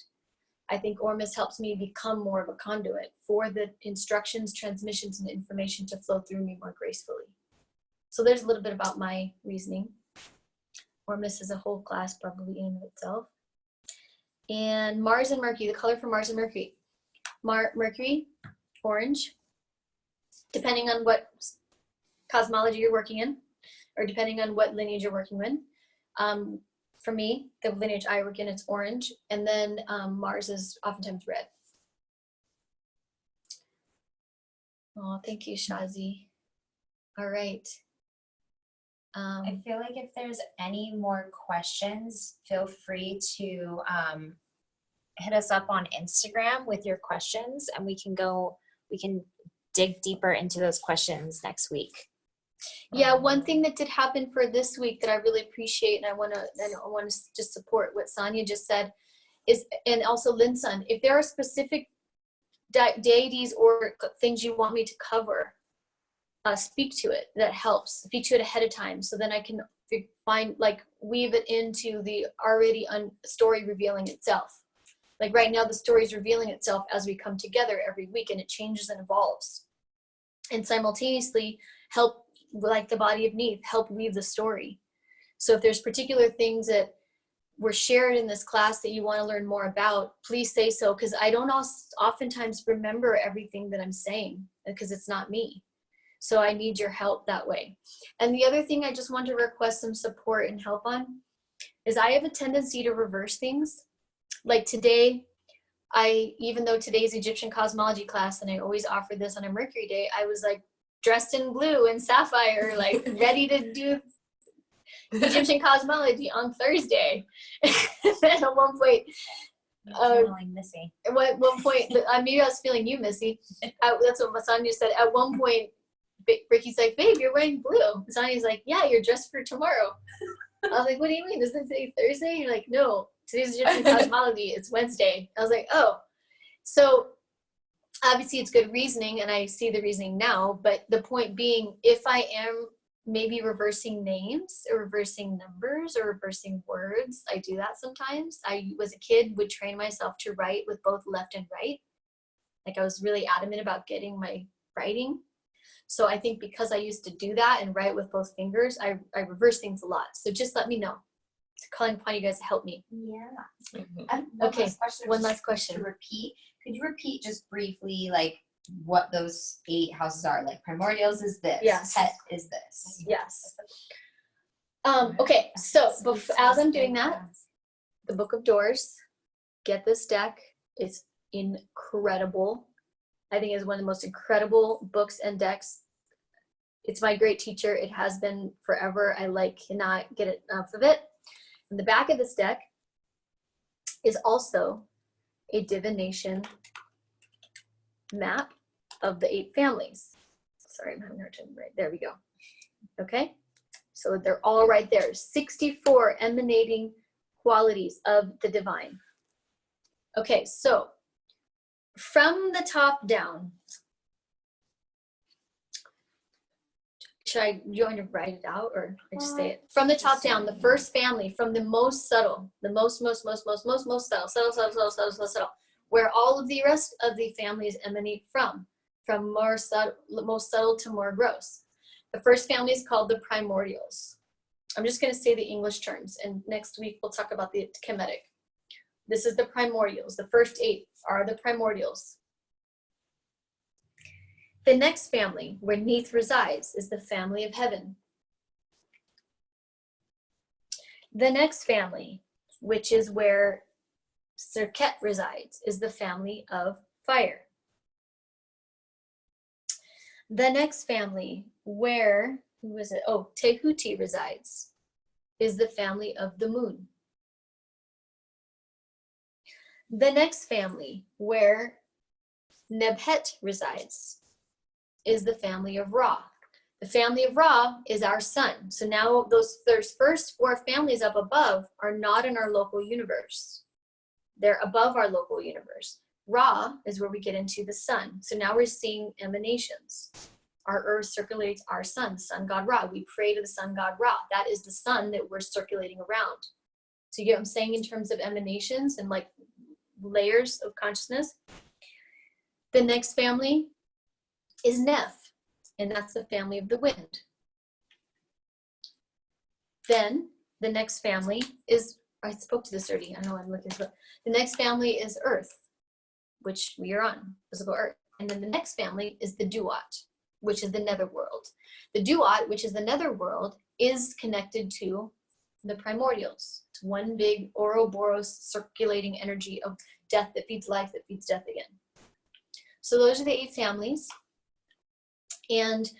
I think Ormus helps me become more of a conduit for the instructions, transmissions, and information to flow through me more gracefully. So there's a little bit about my reasoning. Ormus is a whole class probably in and of itself. And Mars and Mercury, the color for Mars and Mercury. Mercury, orange, depending on what cosmology you're working in, or depending on what lineage you're working in. For me, the lineage I work in, it's orange, and then Mars is oftentimes red. Oh, thank you, Shazi. All right. I feel like if there's any more questions, feel free to hit us up on Instagram with your questions, and we can dig deeper into those questions next week. Yeah, one thing that did happen for this week that I really appreciate, and I want to just support what Sonia just said, is, and also Linsun, if there are specific deities or things you want me to cover, speak to it. That helps. Speak to it ahead of time, so then I can find, like, weave it into the already story revealing itself. Like right now, the story is revealing itself as we come together every week, and it changes and evolves. And simultaneously help, like the body of Neith, help weave the story. So if there's particular things that were shared in this class that you want to learn more about, please say so, because I don't oftentimes remember everything that I'm saying, because it's not me. So I need your help that way. And the other thing I just want to request some support and help on is I have a tendency to reverse things. Like today, even though today's Egyptian cosmology class, and I always offer this on a Mercury day, I was like dressed in blue and sapphire, like ready to do Egyptian cosmology on Thursday. And at one point, Missy. at one point, maybe I was feeling you, Missy. That's what Masanya said. At one point, Ricky's like, "Babe, you're wearing blue." Masanya's like, "Yeah, you're dressed for tomorrow." I was like, "What do you mean? Doesn't it say Thursday?" You're like, "No, today's Egyptian cosmology. It's Wednesday." I was like, "Oh." So obviously it's good reasoning, and I see the reasoning now, but the point being, if I am maybe reversing names or reversing numbers or reversing words, I do that sometimes. I, as a kid, would train myself to write with both left and right. Like I was really adamant about getting my writing. So I think because I used to do that and write with both fingers, I reverse things a lot. So just let me know. Calling upon you guys to help me. Yeah. Okay, one last question. To repeat, could you repeat just briefly, like, what those 8 houses are? Like, Primordials is this. Yes. Het is this. Yes. Okay, so as I'm doing that, the Book of Doors, get this deck. It's incredible. I think it's one of the most incredible books and decks. It's my great teacher. It has been forever. I cannot get enough of it. In the back of this deck is also a divination map of the 8 families. Sorry, I'm having a hard time. Right, there we go. Okay, so they're all right there. 64 emanating qualities of the divine. Okay, so from the top down, do you want to write it out, or I just say it? From the top down, the first family, from the most subtle, the most subtle. where all of the rest of the families emanate from most subtle to more gross. The first family is called the Primordials. I'm just going to say the English terms, and next week we'll talk about the Kemetic. This is the Primordials. The first 8 are the Primordials. The next family, where Neith resides, is the family of heaven. The next family, which is where Serket resides, is the family of fire. The next family, where, who is it? Oh, Tehuti resides, is the family of the moon. The next family, where Nebhet resides, is the family of Ra. The family of Ra is our sun. So now those first 4 families up above are not in our local universe. They're above our local universe. Ra is where we get into the sun. So now we're seeing emanations. Our earth circulates our sun god Ra. We pray to the sun god Ra. That is the sun that we're circulating around. So you get what I'm saying in terms of emanations and like layers of consciousness. The next family is Neph, and that's the family of the wind. Then the next family is, I spoke to this already, I know I'm looking for, the next family is Earth, which we are on, physical Earth. And then the next family is the Duat, which is the netherworld. The Duat, which is the netherworld, is connected to the Primordials. It's one big Ouroboros circulating energy of death that feeds life, that feeds death again. So those are the 8 families. And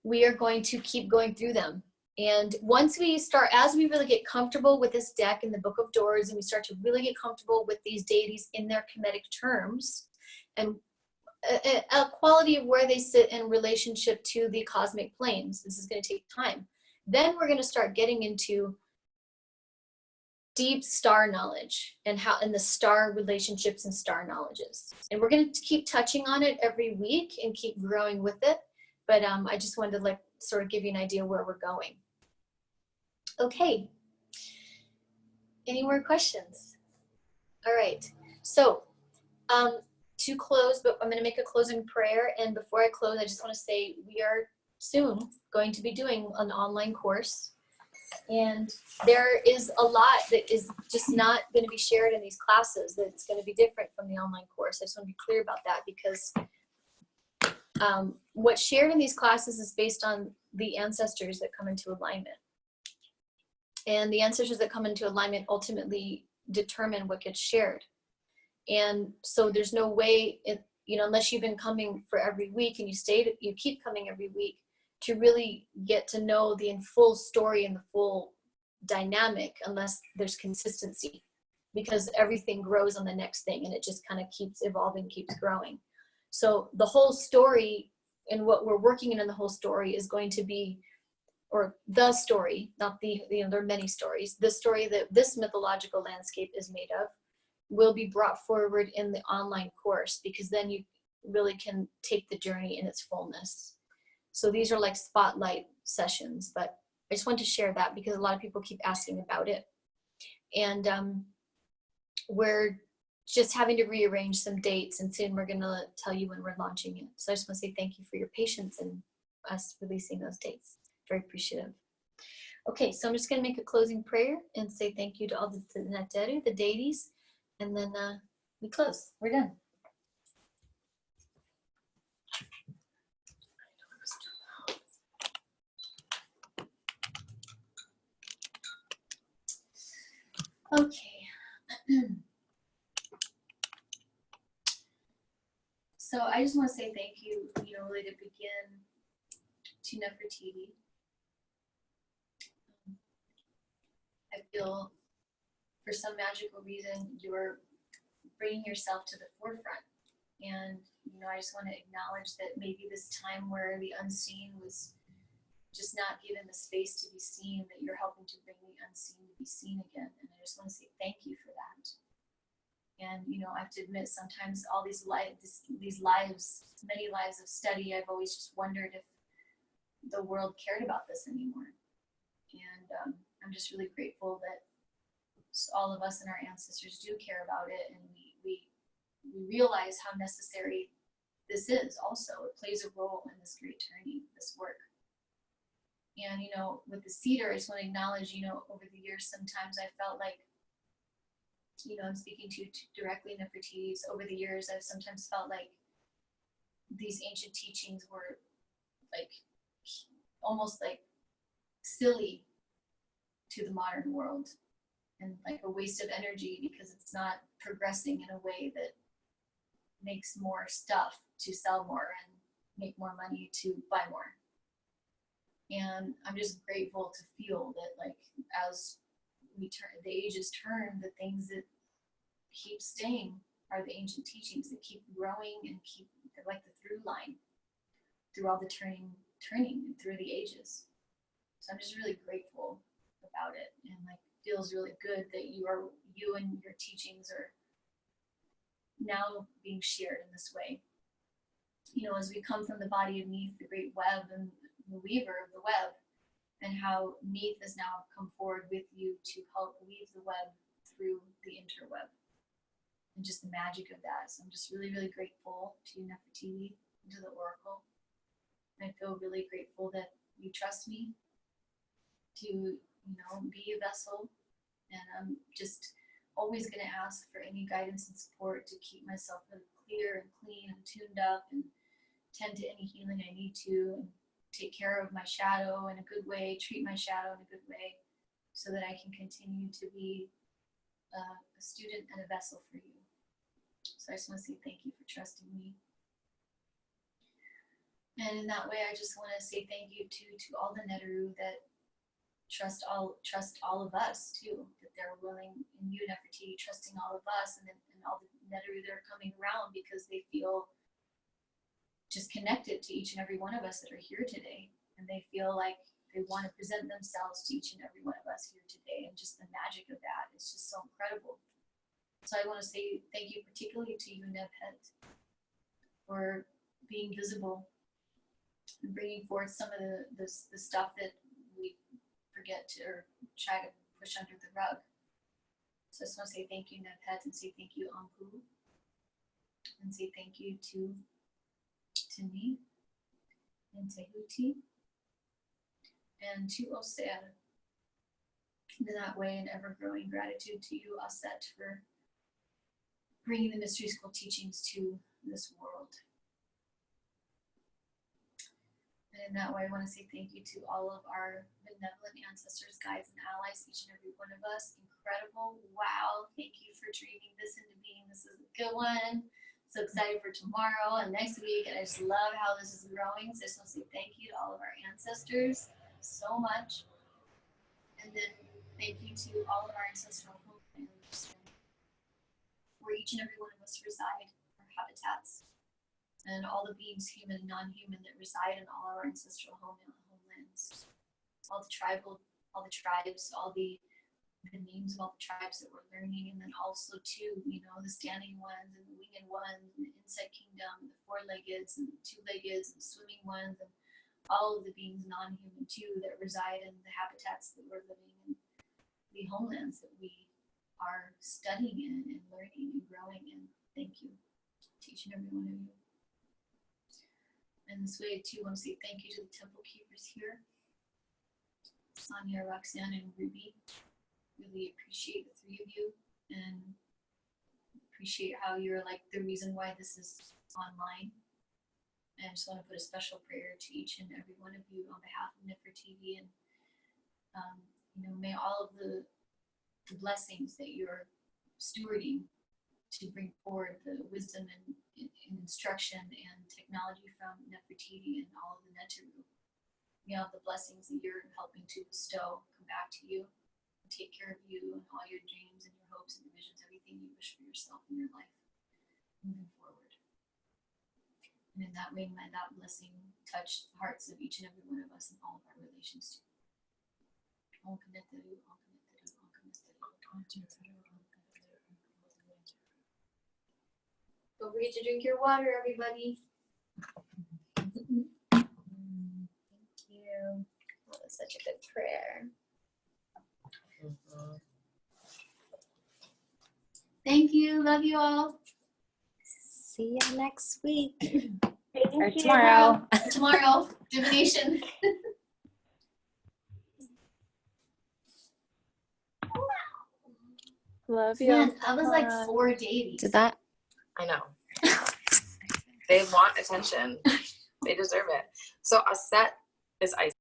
we are going to keep going through them. And once we start, as we really get comfortable with this deck in the Book of Doors, and we start to really get comfortable with these deities in their Kemetic terms, and a quality of where they sit in relationship to the cosmic planes, this is going to take time. Then we're going to start getting into deep star knowledge and how, and the star relationships and star knowledges. And we're going to keep touching on it every week and keep growing with it. But I just wanted to like sort of give you an idea where we're going. Okay. Any more questions? All right. So to close, but I'm going to make a closing prayer. And before I close, I just want to say we are soon going to be doing an online course. And there is a lot that is just not going to be shared in these classes. That's going to be different from the online course. I just want to be clear about that, because what's shared in these classes is based on the ancestors that come into alignment. And the ancestors that come into alignment ultimately determine what gets shared. And so there's no way, unless you've been coming for every week and you keep coming every week, to really get to know the full story and the full dynamic, unless there's consistency, because everything grows on the next thing and it just kind of keeps evolving, keeps growing. So the whole story and what we're working in the whole story is going to be, or the story, not there are many stories, the story that this mythological landscape is made of will be brought forward in the online course, because then you really can take the journey in its fullness. So these are like spotlight sessions, but I just want to share that because a lot of people keep asking about it. And we're just having to rearrange some dates, and soon we're going to tell you when we're launching it. So I just want to say thank you for your patience in us releasing those dates. Very appreciative. Okay, so I'm just going to make a closing prayer and say thank you to all the Neteru, the deities, and then we close. We're done. Okay. So I just want to say thank you, really to begin to Nefertiti. I feel for some magical reason you're bringing yourself to the forefront. And, I just want to acknowledge that maybe this time where the unseen was just not given the space to be seen, that you're helping to bring the unseen to be seen again. And I just want to say thank you for that. And, I have to admit, sometimes all these lives, many lives of study, I've always just wondered if the world cared about this anymore. And I'm just really grateful that all of us and our ancestors do care about it, and we realize how necessary this is also. It plays a role in this great turning, this work. And, you know, with the cedar, I just want to acknowledge, you know, over the years, sometimes I felt like, you know, I'm speaking to you directly, Nefertiti's. Over the years, I've sometimes felt like these ancient teachings were like almost like silly to the modern world and like a waste of energy because it's not progressing in a way that makes more stuff to sell more and make more money to buy more. And I'm just grateful to feel that, like, as we turn, the ages turn, the things that keep staying are the ancient teachings that keep growing and keep, they're like the through line through all the turning through the ages. So I'm just really grateful about it, and like feels really good that you and your teachings are now being shared in this way. You know, as we come from the body of Neith, the great web and the weaver of the web, and how Neith has now come forward with you to help weave the web through the interweb, and just the magic of that. So I'm just really, really grateful to you, Nefertiti, and to the Oracle. And I feel really grateful that you trust me to, you know, be a vessel. And I'm just always going to ask for any guidance and support to keep myself clear and clean and tuned up, and tend to any healing I need to, and take care of my shadow in a good way, treat my shadow in a good way, so that I can continue to be a student and a vessel for you. So I just want to say thank you for trusting me. And in that way, I just want to say thank you to all the Neteru that trust all of us too, that they're willing, and you, Nefertiti, trusting all of us, and all the Neteru that are coming around because they feel just connected to each and every one of us that are here today, and they feel like they want to present themselves to each and every one of us here today, and just the magic of that is just so incredible. So I want to say thank you particularly to you, Nebhet, for being visible and bringing forth some of the stuff that we forget to or try to push under the rug. So I just want to say thank you, Nebhet, and say thank you, Anpu, and say thank you to me, and to Huti, and to Oser. In that way, an ever-growing gratitude to you, Aset, for bringing the Mystery School teachings to this world. And in that way, I want to say thank you to all of our benevolent ancestors, guides, and allies, each and every one of us. Incredible. Wow. Thank you for dreaming this into being. This is a good one. So excited for tomorrow and next week. And I just love how this is growing. So I just want to say thank you to all of our ancestors so much. And then thank you to all of our ancestral homelands, where each and every one of us reside, our habitats, and all the beings, human and non-human, that reside in all our ancestral homelands. All the tribes, all the names of all the tribes that we're learning, and then also too, you know, the standing ones and the winged ones and the insect kingdom, the four-leggeds and the two-leggeds and the swimming ones, and all of the beings non-human too that reside in the habitats that we're living in, the homelands that we are studying in and learning and growing in. Thank you to each and every one of you. And this way too, I want to say thank you to the temple keepers here, Sonia, Roxanne, and Ruby. Really appreciate the three of you, and appreciate how you're like the reason why this is online. And I just want to put a special prayer to each and every one of you on behalf of Nefertiti, and you know, may all of the blessings that you're stewarding to bring forward the wisdom and instruction and technology from Nefertiti and all of the Neteru, may all the blessings that you're helping to bestow come back to you, take care of you and all your dreams and your hopes and visions, everything you wish for yourself in your life moving forward. And in that way, may that blessing touch the hearts of each and every one of us in all of our relations too. Om Neteru, Om Neteru, Om Neteru. Don't forget to drink your water, everybody. Thank you. That was such a good prayer. Thank you. Love you all. See you next week. Thank Or you. tomorrow. Tomorrow, divination. Love you. Man, that was like 4 days. Did that? I know. They want attention. They deserve it. So Aset is Isis.